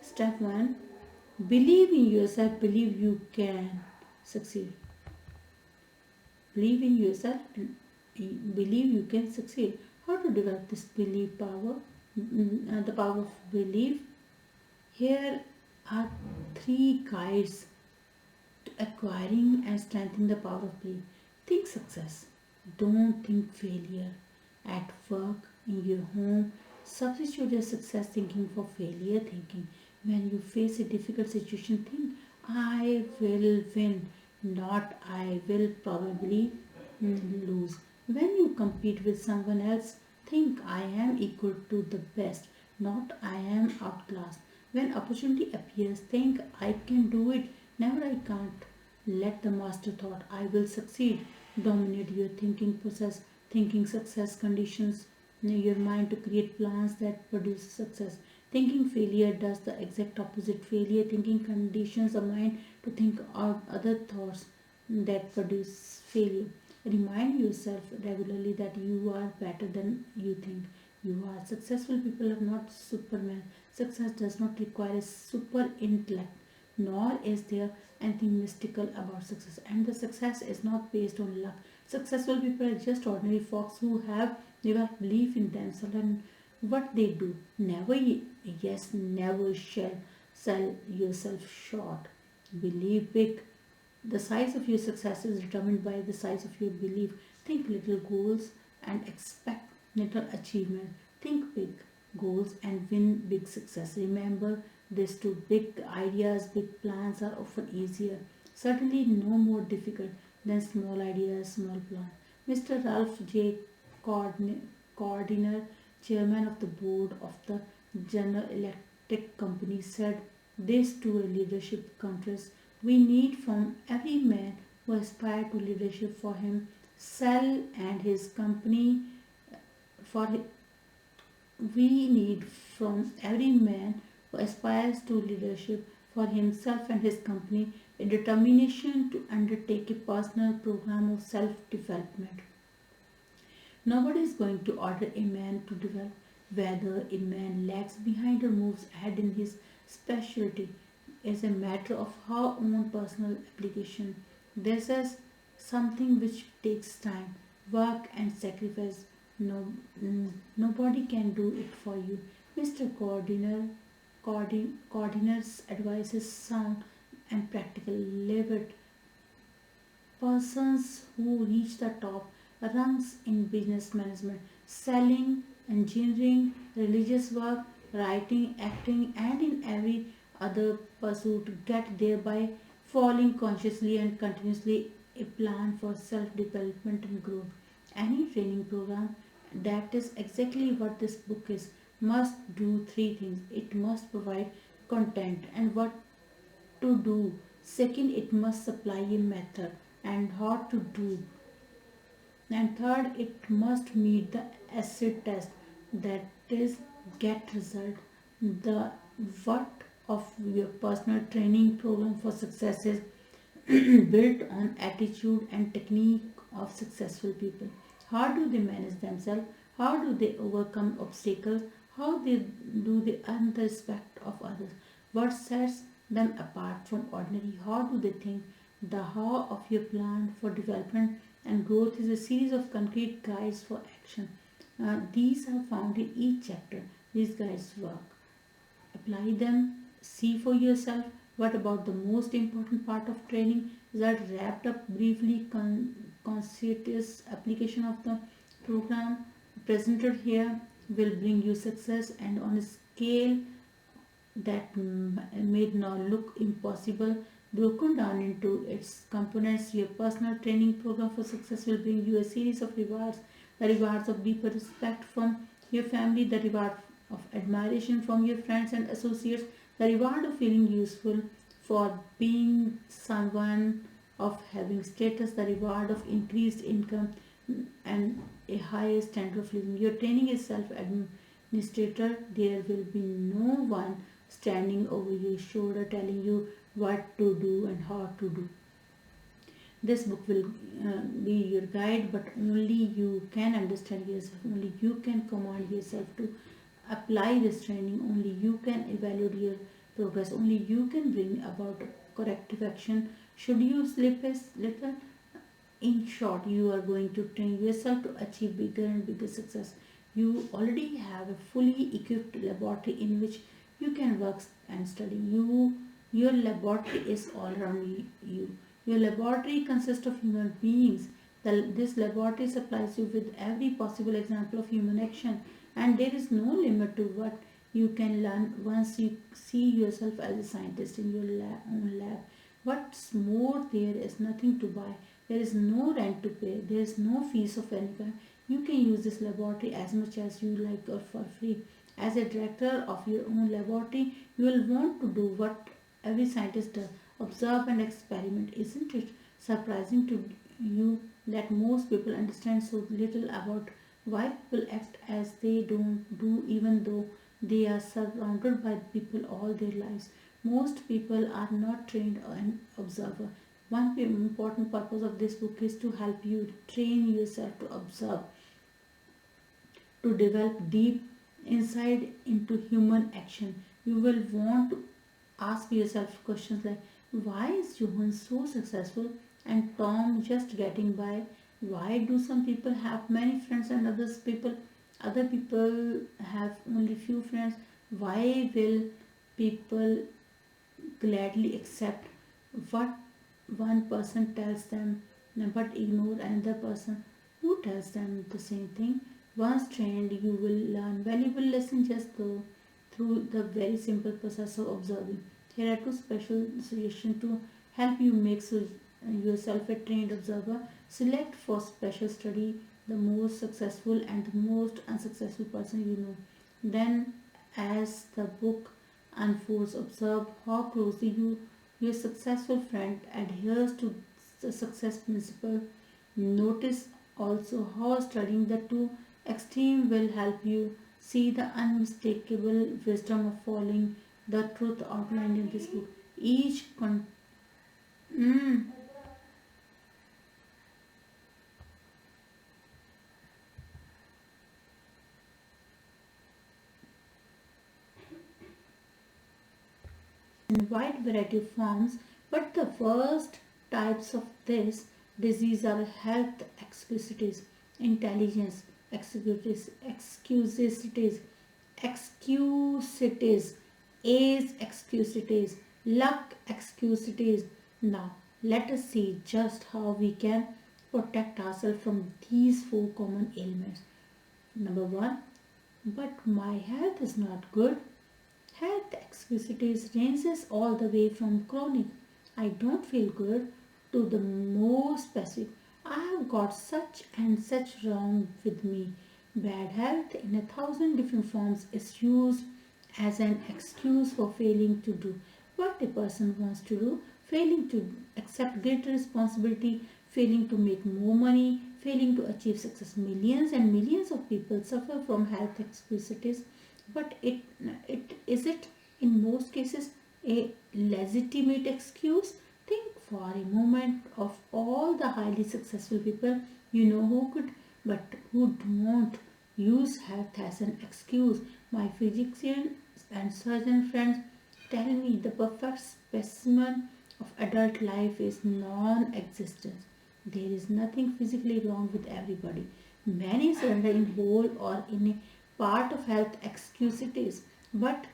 Step 1: believe in yourself, believe you can succeed. Believe in yourself and believe you can succeed. How to develop this belief power? The power of belief. Here are three guides to acquiring and strengthening the power of belief. Think success. Don't think failure. At work, in your home, substitute your success thinking for failure thinking. When you face a difficult situation, think I will win, not I will probably lose. When you compete with someone else, think I am equal to the best, not I am outclassed. When opportunity appears, think I can do it, never I can't. Let the master thought I will succeed dominate your thinking process. Thinking success conditions your mind to create plans that produce success. Thinking failure does the exact opposite. Failure thinking conditions the mind to think out other thoughts that produce failure. Remind yourself regularly that you are better than you think you are. Successful people are not supermen. Success does not require a super intellect, nor is there anything mystical about success. And the success is not based on luck. Successful people are just ordinary folks who have developed belief in themselves and what they do. Never, never shall sell yourself short. Believe big. The size of your success is determined by the size of your belief. Think little goals and expect little achievement. Think big goals and win big success. Remember this too: big ideas, big plans are often easier, certainly no more difficult than small ideas, small plans. Mr. Ralph J. Cordiner, chairman of the board of the General Electric Company, said this to a leadership conference: we need from every man who aspires to leadership for himself and his company for we need from every man who aspires to leadership for himself and his company a determination to undertake a personal program of self-development. Nobody is going to order a man to develop. Whether a man lags behind or moves ahead in his specialty is a matter of our own personal application. This is something which takes time, work, and sacrifice. No, nobody can do it for you. Mr. Cordiner's advice is sound and practical. Live it. Persons who reach the top rungs in business management, selling, engineering, religious work, writing, acting, and in every other pursuit get there by following consciously and continuously a plan for self-development and growth. Any training program that is exactly what this book is must do three things. It must provide content and what to do. Second, it must supply a method and how to do. And third, it must meet the acid test, that is, get result. The what of your personal training program for success is built on attitude and technique of successful people. How do they manage themselves? How do they overcome obstacles? How do they earn the respect of others? What sets them apart from ordinary? How do they think? The how of your plan for development and growth is a series of concrete guides for action. These are found in each chapter. These guides work. Apply them, see for yourself. What about the most important part of training is that wrapped up briefly conscientious application of the program presented here will bring you success and on a scale that may now look impossible. Broken down into its components, your personal training program for success will bring you a series of rewards: the rewards of deeper respect from your family, the reward of admiration from your friends and associates, the reward of feeling useful for being someone, of having status, the reward of increased income and a higher standard of living. Your training is self-administrator. There will be no one standing over your shoulder telling you what to do and how to do. This book will be your guide, but only you can understand yourself, only you can command yourself to apply this training, only you can evaluate your progress, only you can bring about corrective action should you slip a little. In short, you are going to train yourself to achieve bigger and bigger success. You already have a fully equipped laboratory in which you can work and study. Your laboratory is all around you. Your laboratory consists of human beings. This laboratory supplies you with every possible example of human action, and there is no limit to what you can learn once you see yourself as a scientist in your own lab. What's more, there is nothing to buy. There is no rent to pay. There is no fees of any kind. You can use this laboratory as much as you like or for free. As a director of your own laboratory, you will want to do what every scientist does: observe and experiment. Isn't it surprising to you that most people understand so little about why people act as they don't do, even though they are surrounded by people all their lives? Most people are not trained an observer. One important purpose of this book is to help you train yourself to observe, to develop deep insight into human action. You will want to ask yourself questions like, why is Johan so successful and Tom just getting by? Why do some people have many friends and other people have only few friends? Why will people gladly accept what one person tells them but ignore another person who tells them the same thing. Once trained, you will learn valuable lessons just through the very simple process of observing. Here are two special suggestions to help you make yourself a trained observer. Select for special study the most successful and the most unsuccessful person you know. Then, as the book unfolds, observe how closely your successful friend adheres to the success principle. Notice also how studying the two extreme will help you see the unmistakable wisdom of following the truth outlined in this book. Each con- mm, in wide variety of forms, but the worst types of this disease are health excusities, intelligence excusities, excusities, age excusities, luck excusities. Now, let us see just how we can protect ourselves from these four common ailments. Number one, but my health is not good. Health excusities ranges all the way from chronic, I don't feel good, to the more specific, I have got such and such wrong with me. Bad health in a thousand different forms is used as an excuse for failing to do what a person wants to do, failing to accept greater responsibility, failing to make more money, failing to achieve success. Millions and millions of people suffer from health excusities, but it is it in most cases a legitimate excuse? Think for a moment of all the highly successful people you know who could but who don't use health as an excuse. My physician and surgeon friends tell me the perfect specimen of adult life is non-existence. There is nothing physically wrong with everybody. Many surrender in whole or in a part of health excusities, but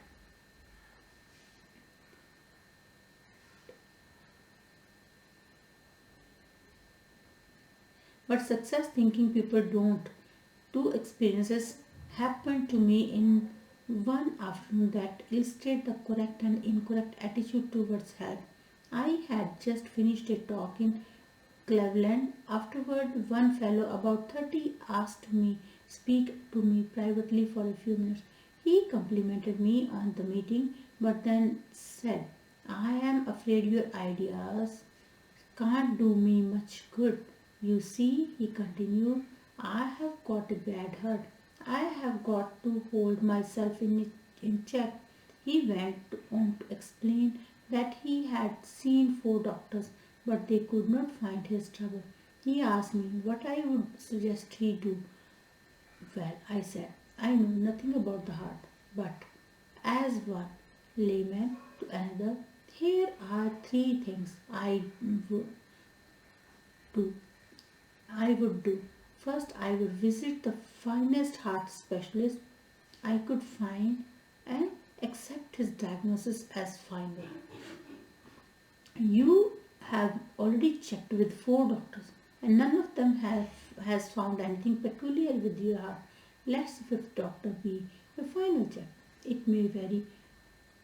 success thinking people don't. Two experiences happened to me in one afternoon that illustrate the correct and incorrect attitude towards health. I had just finished a talk in Cleveland. Afterward, one fellow about 30 asked me speak to me privately for a few minutes. He complimented me on the meeting but then said, I am afraid your ideas can't do me much good. You see, he continued, I have got a bad heart. I have got to hold myself in check. He went on to explain that he had seen four doctors, but they could not find his trouble. He asked me what I would suggest he do. Well, I said, I know nothing about the heart, but as one layman to another, here are three things would do. I would do. First, I would visit the finest heart specialist I could find and accept his diagnosis as final. You have already checked with four doctors and none of them has found anything peculiar with your heart. Let the fifth doctor be your final check. It may very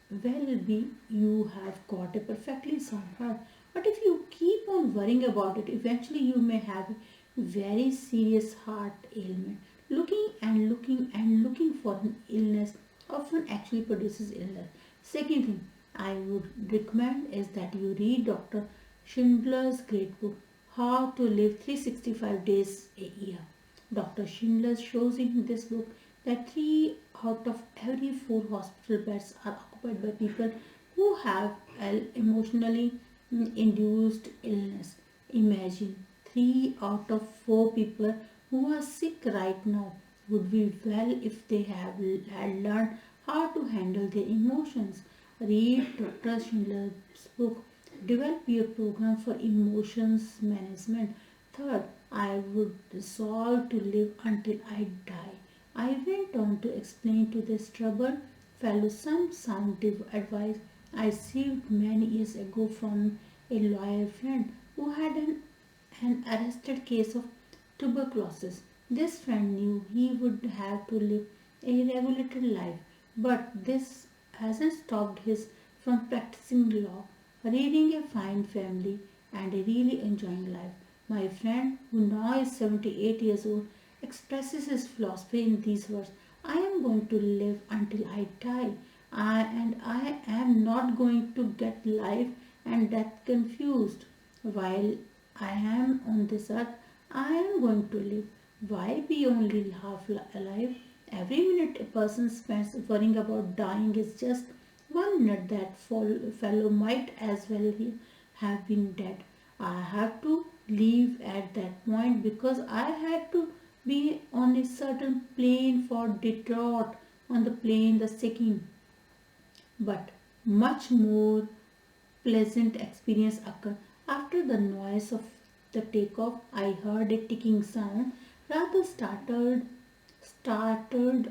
well be you have got a perfectly sound heart, but if you keep on worrying about it, eventually you may have a very serious heart ailment. Looking and looking and looking for an illness often actually produces illness. Second thing I would recommend is that you read Dr. Schindler's great book, How to Live 365 Days a Year. Dr. Schindler shows in this book that 3 out of every 4 hospital beds are occupied by people who have emotionally induced illness. Imagine 3 out of 4 people who are sick right now would be well if they had learned how to handle their emotions. Read Dr. Schindler's book. Develop your program for emotions management. Third, I would resolve to live until I die. I went on to explain to this troubled fellow some sound advice I received many years ago from a lawyer friend who had an arrested case of tuberculosis. This friend knew he would have to live a regulated life, but this hasn't stopped his from practicing law, rearing a fine family, and really enjoying life. My friend, who now is 78 years old, expresses his philosophy in these words: I am going to live until I die, and I am not going to get life and death confused. While I am on this earth, I am going to live. Why be only half alive? Every minute a person spends worrying about dying is just 1 minute that fellow might as well have been dead. I have to leave at that point because I had to be on a certain plane for Detroit. On the plane, the second but much more pleasant experience occurred. After the noise of the takeoff, I heard a ticking sound. Rather startled,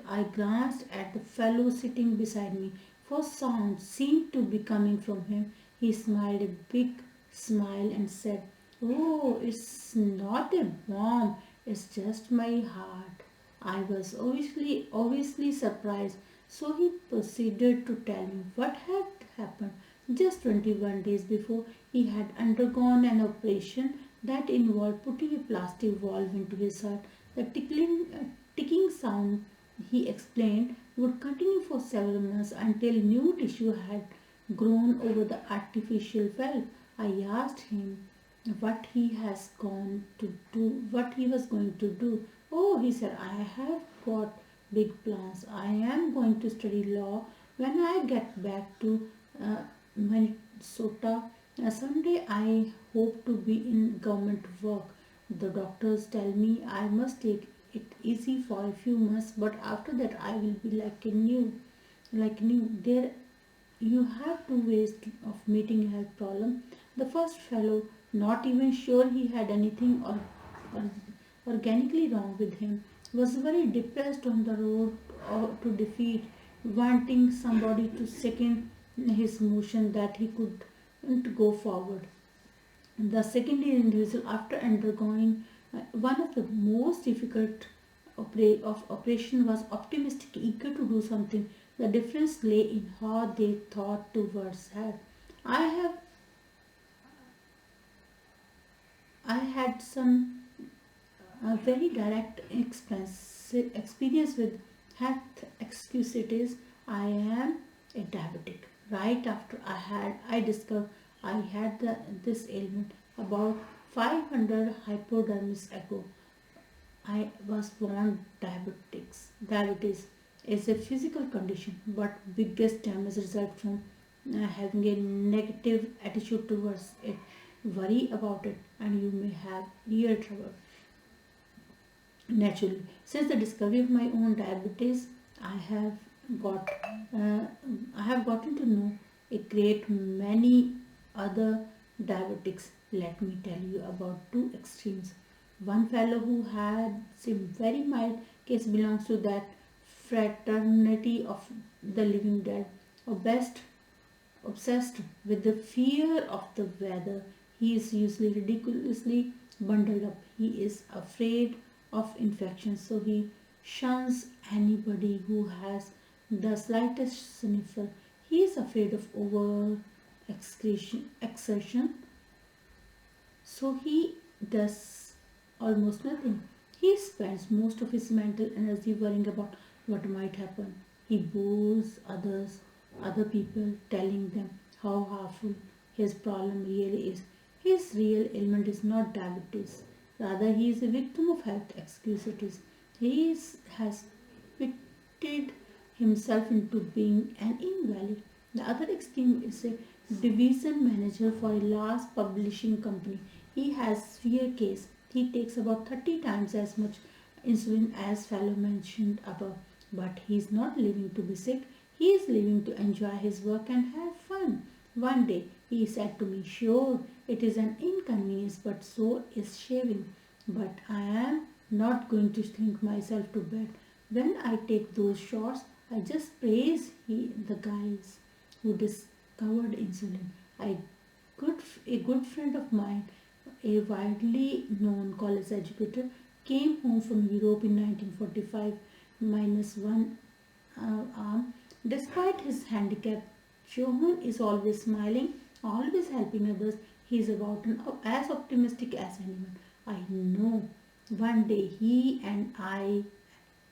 I glanced at the fellow sitting beside me, for sound seemed to be coming from him. He smiled a big smile and said, Oh, it's not a bomb, it's just my heart. I was obviously surprised, so he proceeded to tell me what had happened. Just 21 days before, he had undergone an operation that involved putting a plastic valve into his heart. The ticking sound, he explained, would continue for several months until new tissue had grown over the artificial valve. I asked him what he was going to do. Oh, he said, I have got big plans. I am going to study law when I get back to uh, Minnesota. Someday I hope to be in government work. The doctors tell me I must take it easy for a few months, but after that I will be like new. There you have two ways of meeting a health problem. The first fellow, not even sure he had anything or organically wrong with him, was very depressed on the road to defeat, wanting somebody to second his motion that he couldn't go forward. The second individual, after undergoing one of the most difficult operation, was optimistic, eager to do something. The difference lay in how they thought towards health. I have I had some very direct experience with health excusities. I am a diabetic. Right after I discovered I had this ailment about 500 hypodermis ago. I was born diabetics. Diabetes is a physical condition, but biggest damage result from having a negative attitude towards it. Worry about it, and you may have real trouble. Naturally, since the discovery of my own diabetes, I have got uh, I have gotten to know a great many other diabetics. Let me tell you about two extremes. One fellow who had a very mild case belongs to that fraternity of the living dead, obsessed obsessed with the fear of the weather. He is usually ridiculously bundled up. He is afraid of infection, so he shuns anybody who has the slightest sniffle. He is afraid of over exertion, so he does almost nothing. He spends most of his mental energy worrying about what might happen. He bores other people, telling them how harmful his problem really is. His real ailment is not diabetes. Rather, he is a victim of health excuses. Has pitted himself into being an invalid. The other extreme is a division manager for a large publishing company. He has severe case. He takes about 30 times as much insulin as fellow mentioned above. But he is not living to be sick. He is living to enjoy his work and have fun. One day he said to me, Sure, it is an inconvenience, but so is shaving. But I am not going to shrink myself to bed. When I take those shots, I just praise the guys who discovered insulin. I could a good friend of mine, a widely known college educator, came home from Europe in 1945 minus one arm. Despite his handicap, Johan is always smiling, always helping others. He is as optimistic as anyone. I know. One day he and I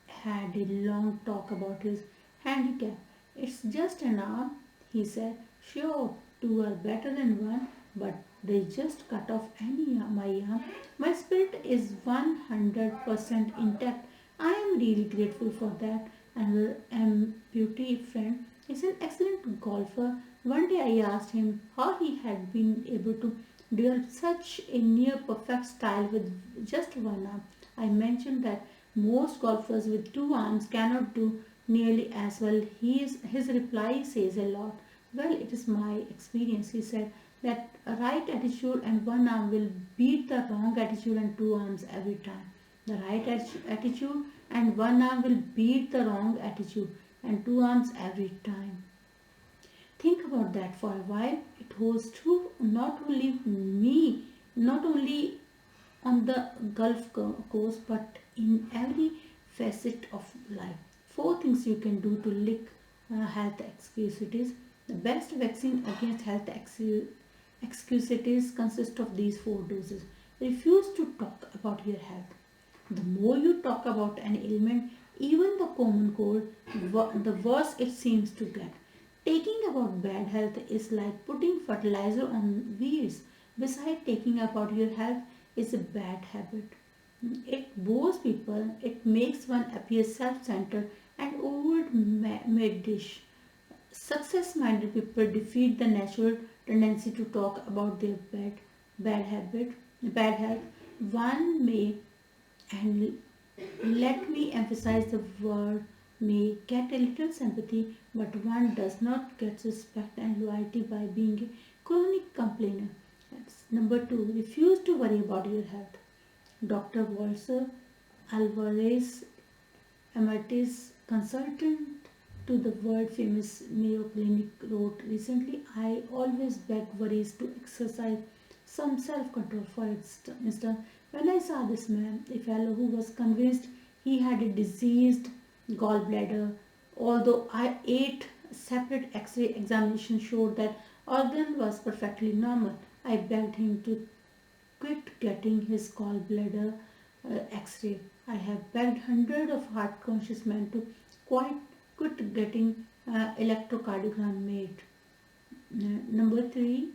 had a long talk about his handicap. It's just an arm, he said. Sure, two are better than one, but they just cut off my arm. My spirit is 100% intact. I am really grateful for that. Another amputee friend is an excellent golfer. One day I asked him how he had been able to develop such a near perfect style with just one arm. I mentioned that most golfers with two arms cannot do nearly as well. His reply says a lot. Well, it is my experience, he said, that a right attitude and one arm will beat the wrong attitude and two arms every time. The right attitude and one arm will beat the wrong attitude and two arms every time. Think about that for a while. It holds true not only on the Gulf Coast, but in every facet of life. Four things you can do to lick health excuses. The best vaccine against health excuses consists of these four doses. Refuse to talk about your health. The more you talk about an ailment, even the common cold, the worse it seems to get. Taking about bad health is like putting fertilizer on weeds. Besides, taking about your health is a bad habit. It bores people, it makes one appear self-centered and over-made. Success-minded people defeat the natural tendency to talk about their bad health. One may, and let me emphasize the word may, get a little sympathy, but one does not get respect and loyalty by being a chronic complainer. Number two, refuse to worry about your health. Dr. Walter Alvarez, emeritus consultant to the world famous Mayo Clinic, wrote recently, I always beg worries to exercise some self-control. For instance, when I saw this man, a fellow who was convinced he had a diseased gallbladder, although I 8 separate X-ray examinations showed that organ was perfectly normal, I begged him to quit getting his gallbladder X-ray. I have begged hundreds of heart-conscious men to quit getting electrocardiogram made. Number three,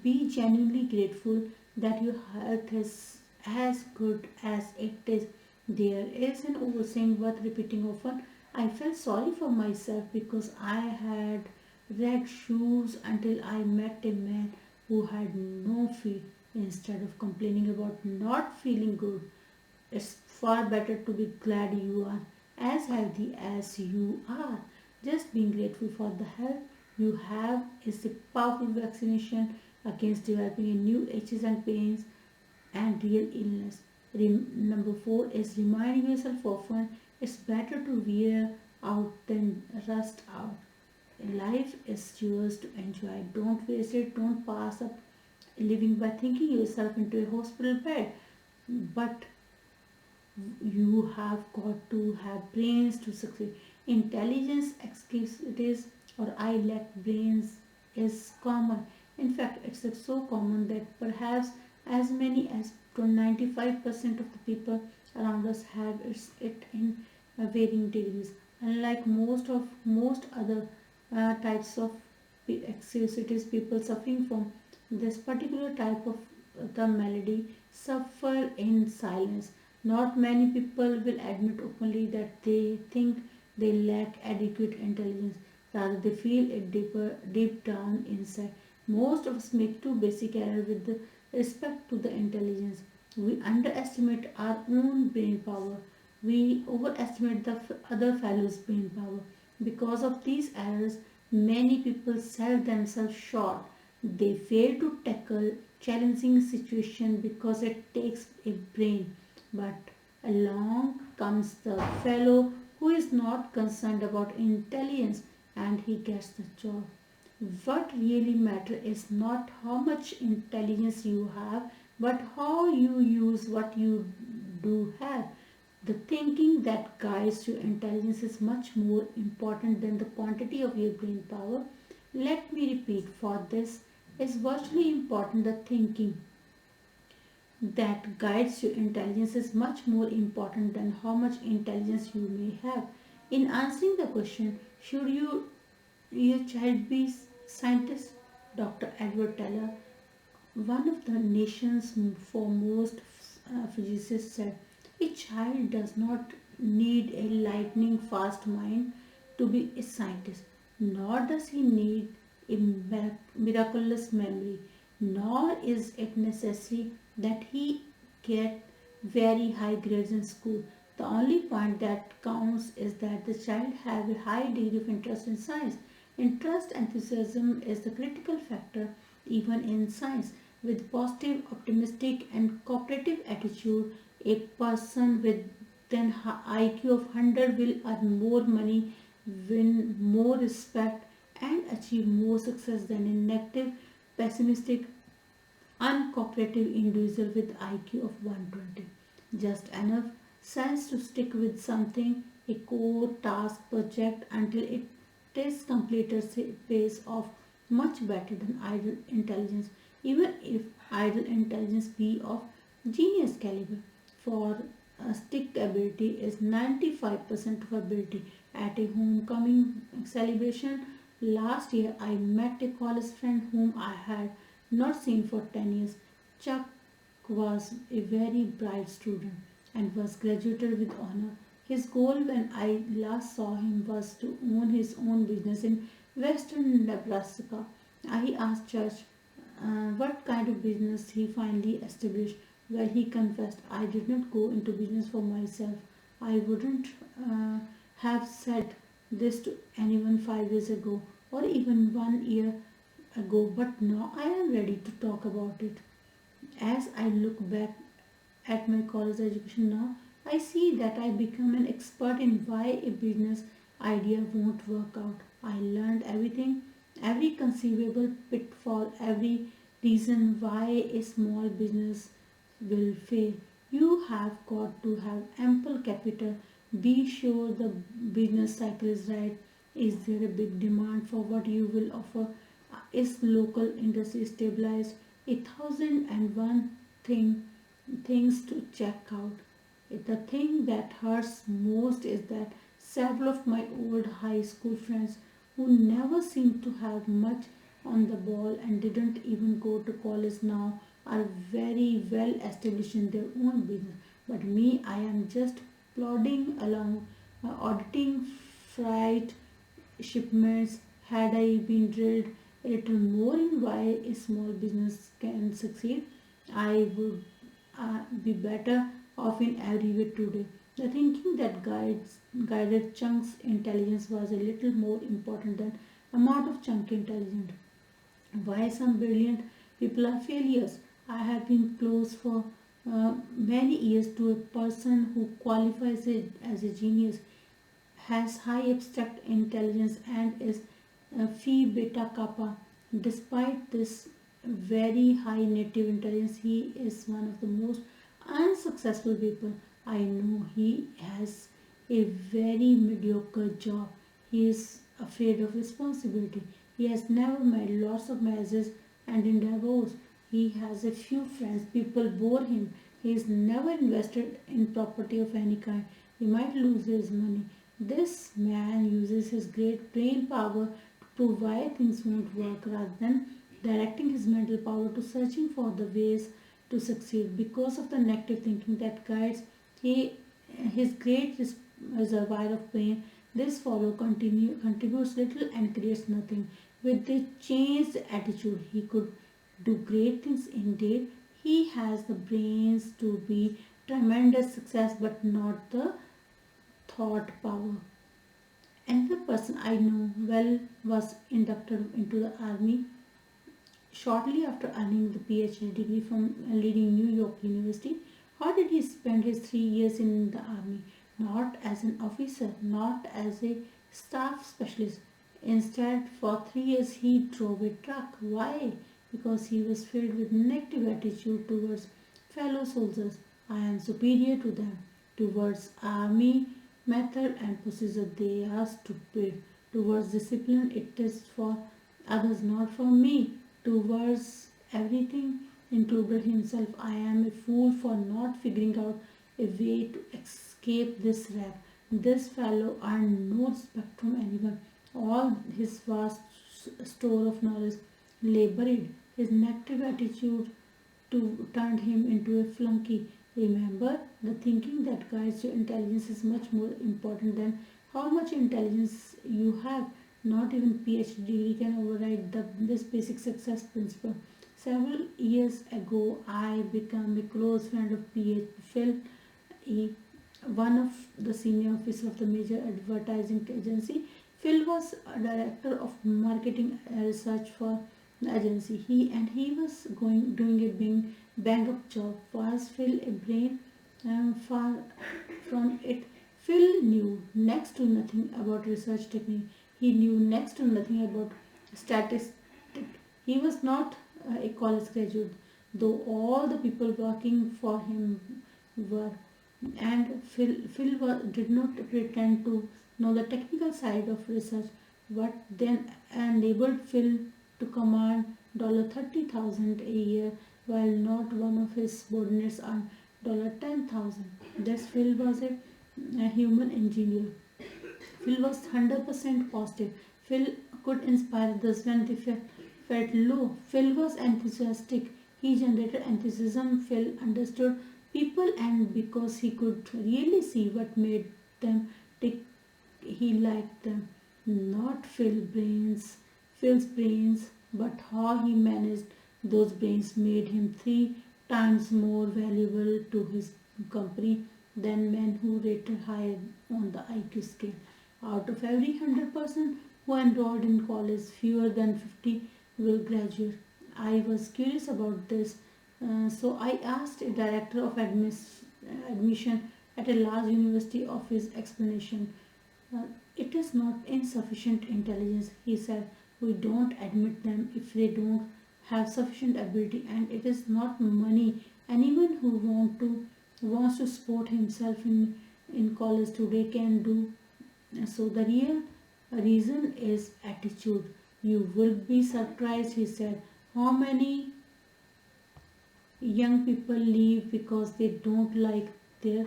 be genuinely grateful that your health is as good as it is. There is an old saying worth repeating often. I felt sorry for myself because I had red shoes until I met a man who had no feet. Instead of complaining about not feeling good, it's far better to be glad you are as healthy as you are. Just being grateful for the health you have is a powerful vaccination against developing a new aches and pains and real illness. Number four is reminding yourself often it's better to wear out than rust out. Life is yours to enjoy. Don't waste it. Don't pass up living by thinking yourself into a hospital bed. But you have got to have brains to succeed. Intelligence excuses or I lack brains is common. In fact, it's so common that perhaps as many as 95% of the people around us have it in varying degrees. Unlike most other types of excuses, people suffering from this particular type of the malady suffer in silence. Not many people will admit openly that they think they lack adequate intelligence. Rather, they feel it deep down inside. Most of us make two basic errors with respect to the intelligence. We underestimate our own brain power. We overestimate the other fellow's brain power. Because of these errors, many people sell themselves short. They fail to tackle challenging situation because it takes a brain. But along comes the fellow who is not concerned about intelligence and he gets the job. What really matters is not how much intelligence you have, but how you use what you do have. The thinking that guides your intelligence is much more important than the quantity of your brain power. Let me repeat, for this is virtually important. The thinking that guides your intelligence is much more important than how much intelligence you may have. In answering the question, should your child be scientist? Dr. Edward Teller, one of the nation's foremost physicists, said, a child does not need a lightning fast mind to be a scientist, nor does he need a miraculous memory, nor is it necessary that he get very high grades in school. The only point that counts is that the child have a high degree of interest in science. Interest enthusiasm is the critical factor even in science. With positive, optimistic, and cooperative attitude, a person with an IQ of 100 will earn more money, win more respect, and achieve more success than a negative, pessimistic, uncooperative individual with IQ of 120. Just enough sense to stick with something, a core task project until it is completed pays off much better than idle intelligence, even if idle intelligence be of genius caliber. For stick ability is 95% of ability. At a homecoming celebration last year, I met a college friend whom I had not seen for 10 years. Chuck was a very bright student and was graduated with honor. His goal when I last saw him was to own his own business in western Nebraska. I asked Church what kind of business he finally established. Well, he confessed, I did not go into business for myself. I wouldn't have said this to anyone 5 years ago or even 1 year ago, but now I am ready to talk about it. As I look back at my college education now, I see that I become an expert in why a business idea won't work out. I learned everything, every conceivable pitfall, every reason why a small business will fail. You have got to have ample capital. Be sure the business cycle is right. Is there a big demand for what you will offer? Is local industry stabilized? 1001 things to check out. The thing that hurts most is that several of my old high school friends who never seemed to have much on the ball and didn't even go to college now are very well established in their own business. But me, I am just plodding along, auditing freight shipments. Had I been drilled a little more in why a small business can succeed, I would be better off in every way today. The thinking that guided Chunk's intelligence was a little more important than amount of chunk intelligence. Why some brilliant people are failures. I have been close for many years to a person who qualifies as a genius, has high abstract intelligence, and is phi beta kappa. Despite this very high native intelligence, he is one of the most unsuccessful people I know. He has a very mediocre job. He is afraid of responsibility. He has never made lots of marriages and in divorce. He has a few friends. People bore him. He is never invested in property of any kind. He might lose his money. This man uses his great brain power to prove why things won't work rather than directing his mental power to searching for the ways to succeed. Because of the negative thinking that guides he, his great reservoir of pain, this follow contributes little and creates nothing. With the changed attitude, he could do great things indeed. He has the brains to be tremendous success, but not the thought power. Another person I know well was inducted into the army shortly after earning the PhD degree from a leading New York university. How did he spend his 3 years in the army? Not as an officer, not as a staff specialist, Instead, for 3 years he drove a truck. Why? Because he was filled with negative attitude towards fellow soldiers. I am superior to them. Towards army method and procedure, they are stupid. Towards discipline, it is for others, not for me. Towards everything, included himself, I am a fool for not figuring out a way to escape this rap. This fellow earned no respect from anyone. All his vast store of knowledge lay buried. His negative attitude turned him into a flunky. Remember, the thinking that guides your intelligence is much more important than how much intelligence you have. Not even PhD degree can override this basic success principle. Several years ago, I became a close friend of Phil E, one of the senior officers of the major advertising agency. Phil was a director of marketing research for the agency. He was doing a bang up job. Was Phil a brain? Far from it. Phil knew next to nothing about research technique. He knew next to nothing about statistics. He was not a college graduate, though all the people working for him were. And Phil did not pretend to know the technical side of research. What then enabled Phil to command $30,000 a year while not one of his subordinates earned $10,000. This Phil was a human engineer. Phil was 100% positive. Phil could inspire others when they felt low. Phil was enthusiastic. He generated enthusiasm. Phil understood people, and because he could really see what made them tick, he liked them. Not Phil's brains, but how he managed those brains made him 3 times more valuable to his company than men who rated higher on the IQ scale. Out of every 100 person who enrolled in college, fewer than 50 will graduate. I was curious about this, so I asked a director of admission at a large university of his explanation. Uh, it is not insufficient intelligence, he said. We don't admit them if they don't have sufficient ability, and it is not money. Anyone who wants to support himself in college today can do so. The real reason is attitude. You will be surprised, he said, how many young people leave because they don't like their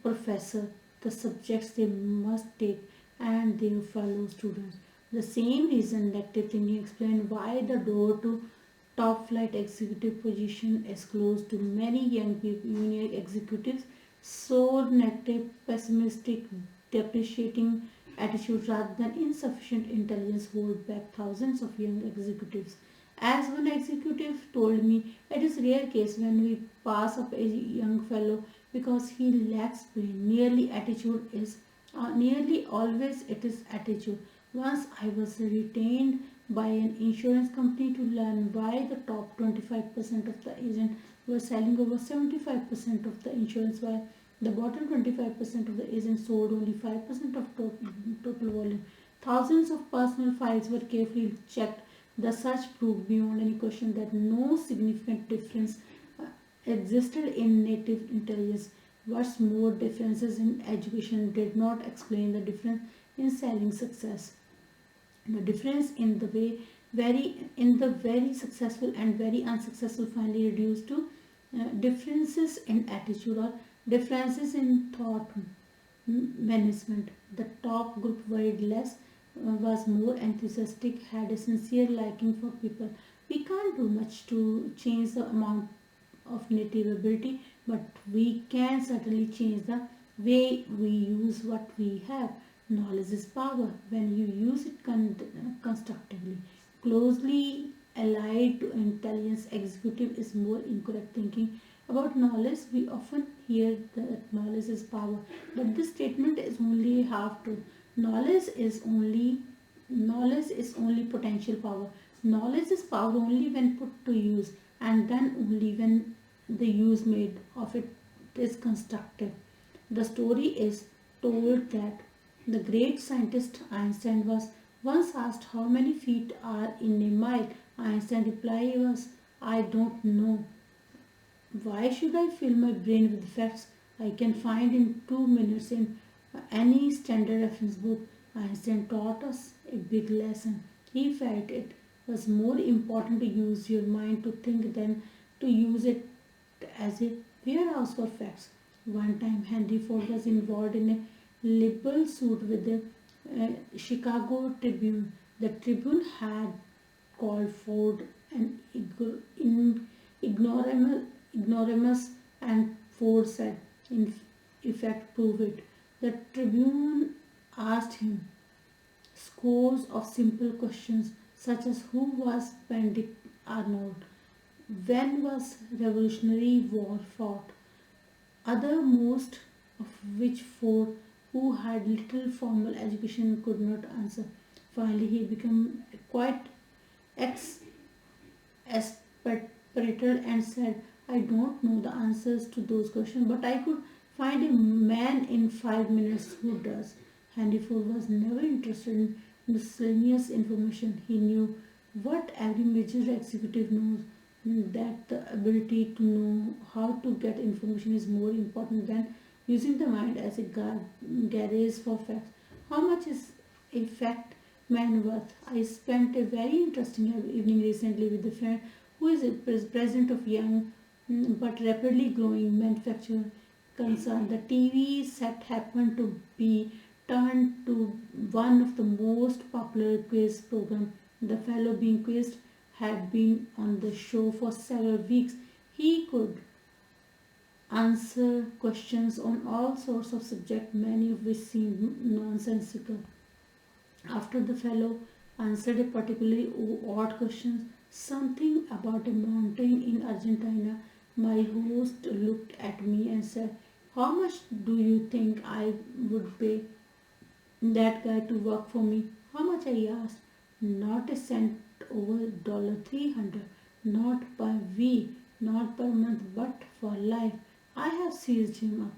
professor, the subjects they must take, and their fellow students. The same reason negative thinking explained why the door to top flight executive position is closed to many young people, junior executives. So negative, pessimistic, depreciating attitude rather than insufficient intelligence hold back thousands of young executives. As one executive told me, it is rare case when we pass up a young fellow because he lacks brain. Nearly always it is attitude. Once I was retained by an insurance company to learn why the top 25% of the agents were selling over 75% of the insurance while the bottom 25% of the agents sold only 5% of total volume. Thousands of personal files were carefully checked. The search proved beyond any question that no significant difference existed in native intelligence. What's more, differences in education did not explain the difference in selling success. The difference in the very successful and very unsuccessful finally reduced to differences in attitude or differences in thought management. The top group worried less, was more enthusiastic, had a sincere liking for people. We can't do much to change the amount of native ability, but we can certainly change the way we use what we have. Knowledge is power when you use it constructively. Closely allied to intelligence, executive is more incorrect thinking about knowledge. We often hear that knowledge is power, but this statement is only half true. Knowledge is only potential power. Knowledge is power only when put to use, and then only when the use made of it is constructive. The story is told that the great scientist Einstein was Once asked how many feet are in a mile, Einstein's reply was, I don't know. Why should I fill my brain with facts I can find in 2 minutes in any standard reference book? Einstein taught us a big lesson. He felt it was more important to use your mind to think than to use it as a warehouse for facts. One time, Henry Ford was involved in a libel suit with the Chicago Tribune. The Tribune had called Ford an ignoramus, and Ford said, in effect, prove it. The Tribune asked him scores of simple questions such as who was Benedict Arnold, when was Revolutionary War fought, other most of which Ford, who had little formal education, could not answer. Finally, he became quite exasperated and said, I don't know the answers to those questions, but I could find a man in 5 minutes who does. Henry Ford was never interested in miscellaneous information. He knew what every major executive knows, that the ability to know how to get information is more important than using the mind as a garage for facts. How much is a fact man worth? I spent a very interesting evening recently with a friend who is a president of young but rapidly growing manufacturer concern. The TV set happened to be turned to one of the most popular quiz programs. The fellow being quizzed had been on the show for several weeks. He could answer questions on all sorts of subjects, many of which seemed nonsensical. After the fellow answered a particularly odd question, something about a mountain in Argentina, my host looked at me and said, how much do you think I would pay that guy to work for me? How much, I asked. Not a cent over $300, not per week, not per month, but for life. I have seized him up.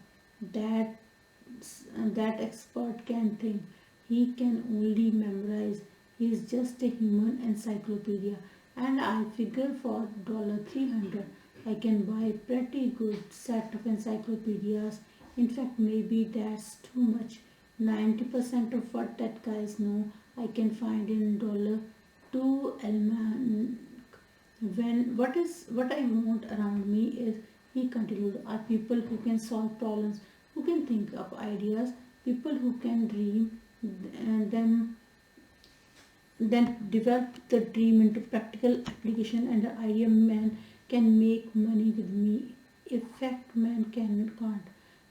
That expert can think. He can only memorize. He is just a human encyclopedia. And I figure for $300 I can buy a pretty good set of encyclopedias. In fact, maybe that's too much. 90% of what that guys know I can find in $2 Alman. What I want around me is, he continued, are people who can solve problems, who can think up ideas, people who can dream and then develop the dream into practical application, and the idea man can make money with me. Effect man can't.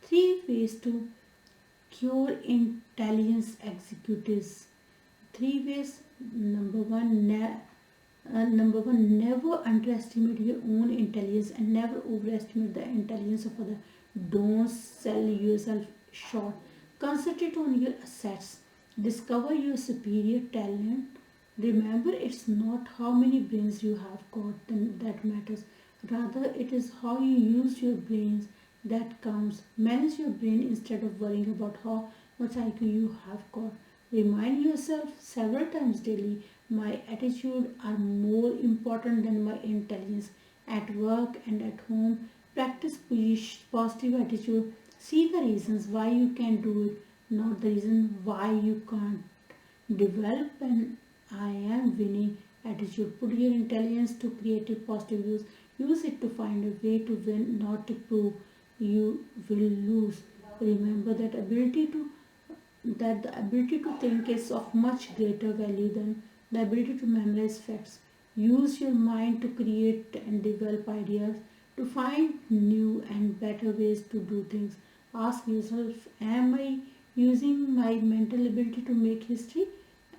Three ways to cure intelligence executives. Three ways. Number one, never underestimate your own intelligence and never overestimate the intelligence of others. Don't sell yourself short. Concentrate on your assets. Discover your superior talent. Remember, it's not how many brains you have got that matters. Rather, it is how you use your brains that counts. Manage your brain instead of worrying about how much IQ you have got. Remind yourself several times daily, my attitude are more important than my intelligence. At work and at home, practice positive attitude. See the reasons why you can do it, not the reason why you can't. Develop an I am winning attitude. Put your intelligence to creative positive use. Use it to find a way to win, not to prove you will lose. Remember that the ability to think is of much greater value than the ability to memorize facts. Use your mind to create and develop ideas, to find new and better ways to do things. Ask yourself, am I using my mental ability to make history,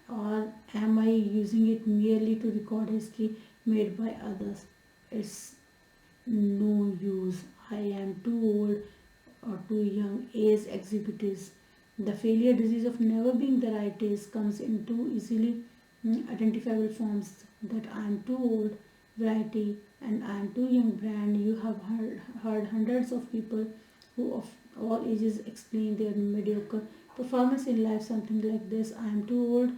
or am I using it merely to record history made by others? It's no use. I am too old or too young as executives. The failure disease of never being the right age comes in two easily identifiable forms, that I am too old variety and I am too young brand. You have heard hundreds of people who of all ages explain their mediocre performance in life something like this: I am too old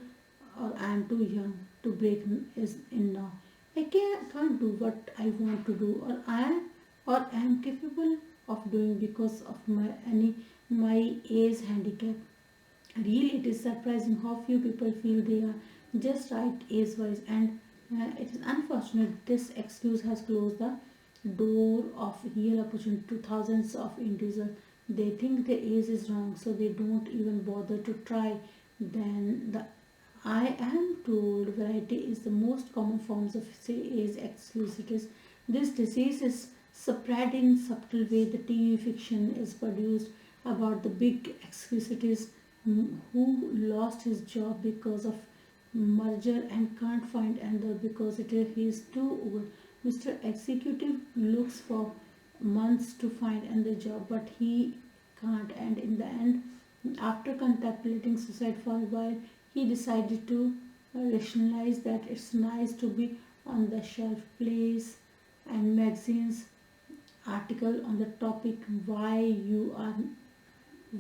or I am too young to break is in now. I can't do what I want to do, or I am capable of doing because of my age handicap. Really, it is surprising how few people feel they are just right age wise, and it is unfortunate this excuse has closed the door of real opportunity to thousands of individuals. They think their age is wrong, so they don't even bother to try. Then the I am told variety is the most common forms of say age excusitis. This disease is spread in subtle way. The TV fiction is produced about the big excusitis who lost his job because of merger and can't find another because he is too old. Mr. Executive looks for months to find another job, but he can't. And in the end, after contemplating suicide for a while, he decided to rationalize that it's nice to be on the shelf. Plays and magazines article on the topic why you are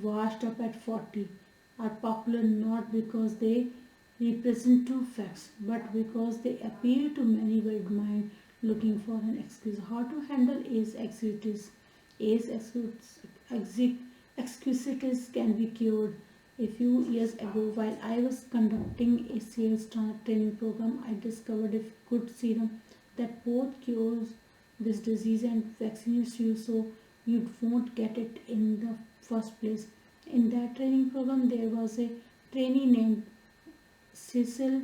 washed up at 40 are popular not because they represent true facts but because they appeal to many world mind looking for an excuse. How to handle age excuses? Age excuses can be cured. A few years ago, while I was conducting a sales training program, I discovered a good serum that both cures this disease and vaccinates you so you won't get it in the first place. In that training program, there was a trainee named Cecil,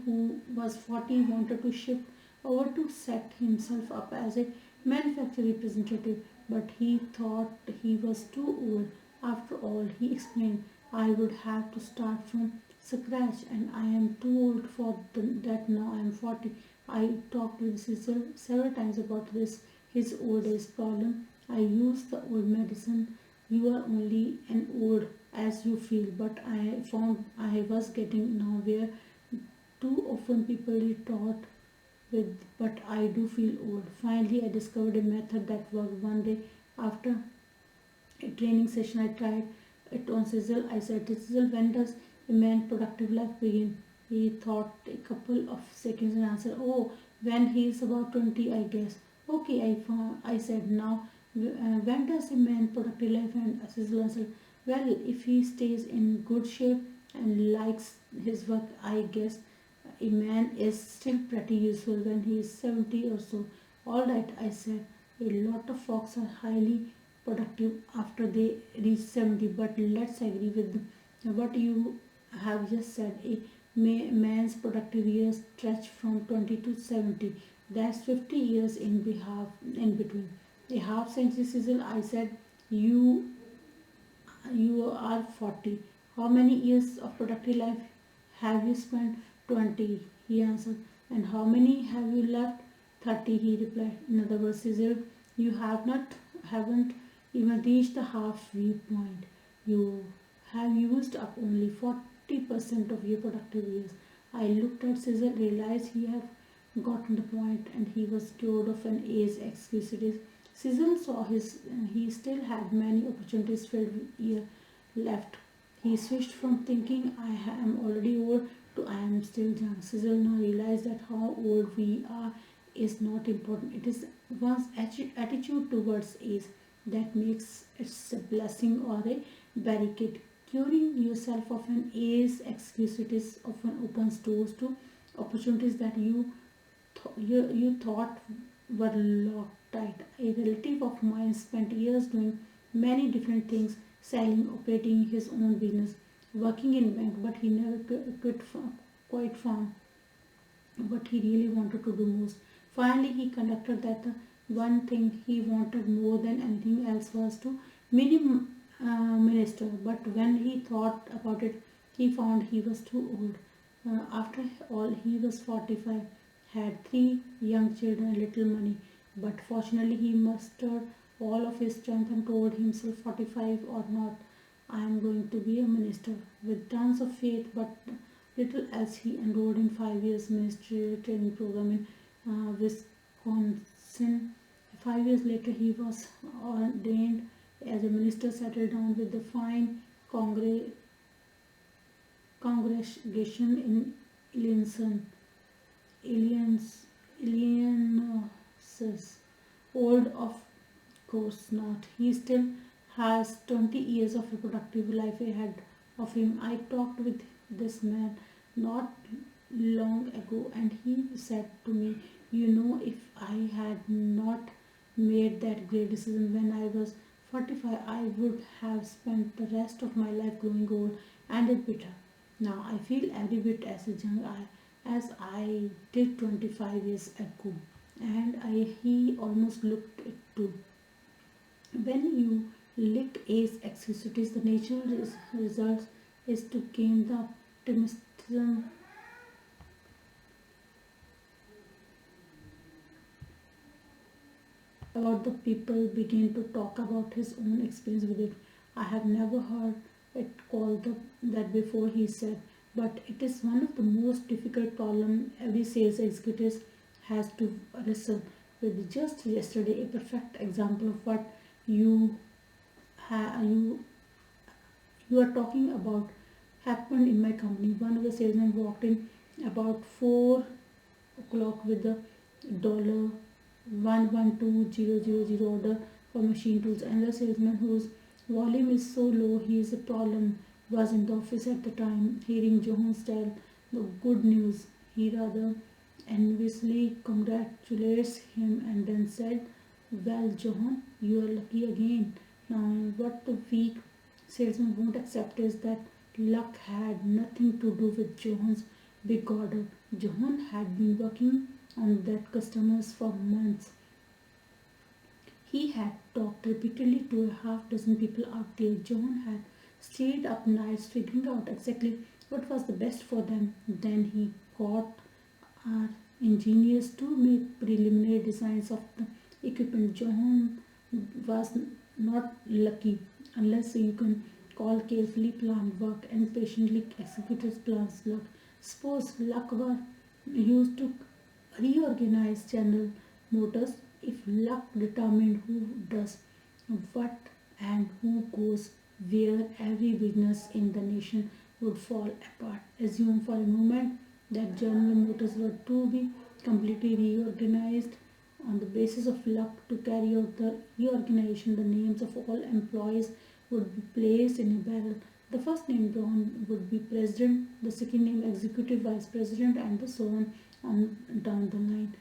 who was 40, wanted to shift over to set himself up as a manufacturer representative, but he thought he was too old. After all, he explained, I would have to start from scratch and I am too old for that now. I am 40. I talked with Cecil several times about his old age problem. I used the old medicine. You are only an old as you feel, but I found I was getting nowhere. Too often people retort with, but I do feel old. Finally, I discovered a method that worked. One day after a training session, I tried it on Sizzle. I said, Sizzle, when does a man's productive life begin? He thought a couple of seconds and answered, oh, when he is about 20, I guess. Okay, I said, now, when does a man's productive life end? Sizzle answered, well, if he stays in good shape and likes his work, I guess a man is still pretty useful when he is 70 or so. All right, I said, a lot of folks are highly productive after they reach 70, but let's agree with what you have just said. A man's productive years stretch from 20 to 70. That's 50 years in between. A half century sizzle, I said, you are 40. How many years of productive life have you spent? 20, he answered. And how many have you left? 30, he replied. In other words, Cecil, you haven't even reached the halfway point. You have used up only 40% of your productive years. I looked at Cecil, realized he had gotten the point, and he was cured of an age excuse. Cecil saw he still had many opportunities filled year left. He switched from thinking I am already old to I am still young. Cecil now realized that how old we are is not important. It is one's attitude towards age that makes it a blessing or a barricade. Curing yourself of an age excuse often opens doors to opportunities that you thought were locked tight. A relative of mine spent years doing many different things, selling, operating his own business, working in bank, but he never quite found what he really wanted to do most. Finally, he conducted that the one thing he wanted more than anything else was to minister. But when he thought about it, he found he was too old. After all, he was 45, had 3 young children and little money. But fortunately, he mustered all of his strength and told himself, 45 or not, I am going to be a minister. With tons of faith but little else, he enrolled in 5 years ministerial training program in Wisconsin. 5 years later, he was ordained as a minister, settled down with the fine congregation in Illinois, Illinois, Illinois, old of course not. He still has 20 years of reproductive life ahead of him. I talked with this man not long ago and he said to me, you know, if I had not made that great decision when I was 45, I would have spent the rest of my life growing old and bitter. Now I feel every bit as young as I did 25 years ago, and he almost looked it too. When you lick age executions, the natural result is to gain the optimism about the people begin to talk about his own experience with it. I have never heard it called that before, he said, but it is one of the most difficult problems every sales executive has to wrestle with. Just yesterday, a perfect example of what you you are talking about happened in my company. One of the salesmen walked in about 4 o'clock with the dollar 112,000 order for machine tools. And the salesman whose volume is so low he is a problem was in the office at the time. Hearing Johannes tell the good news, he rather enviously congratulates him and then said, well, Johan, you are lucky again. Now, what the weak salesman won't accept is that luck had nothing to do with Johan's big order. Johan had been working on that customers for months. He had talked repeatedly to a half dozen people out there. Johan had stayed up nights figuring out exactly what was the best for them. Then he got our engineers to make preliminary designs of the equipment. Johan was not lucky unless you can call carefully planned work and patiently executed plans luck. Suppose luck were used to reorganize General Motors. If luck determined who does what and who goes where, every business in the nation would fall apart. Assume for a moment that General Motors were to be completely reorganized on the basis of luck. To carry out the reorganization, the names of all employees would be placed in a barrel. The first name drawn would be president, the second name executive vice president, and so on down the line.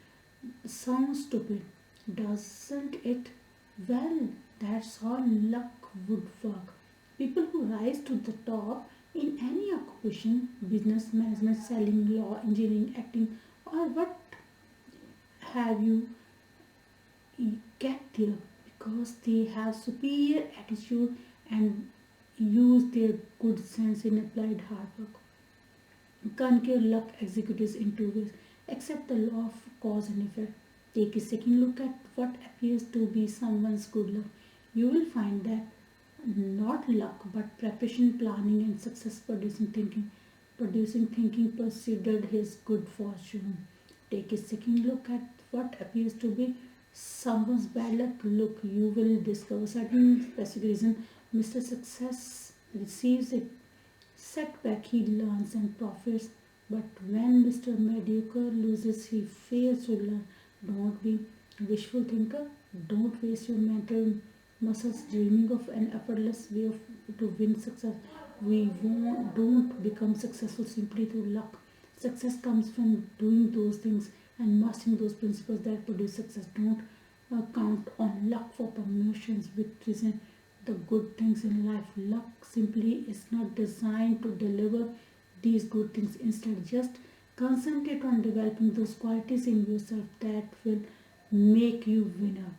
Sounds stupid, doesn't it? Well, that's how luck would work. People who rise to the top in any occupation, business management, selling, law, engineering, acting, or what have you, get there because they have superior attitude and use their good sense in applied hard work. Conquer luck executives in two ways. Accept the law of cause and effect. Take a second look at what appears to be someone's good luck. You will find that not luck but preparation, planning, and success producing thinking preceded his good fortune. Take a second look at what appears to be someone's bad luck. Look, you will discover certain specific reason Mr. Success receives a setback, he learns and profits. But when Mr. Mediocre loses, he fails to learn. Don't be wishful thinker. Don't waste your mental muscles dreaming of an effortless way to win success. Don't become successful simply through luck. Success comes from doing those things and mastering those principles that produce success. Don't count on luck for promotions, victories, and the good things in life. Luck simply is not designed to deliver these good things. Instead, just concentrate on developing those qualities in yourself that will make you winner.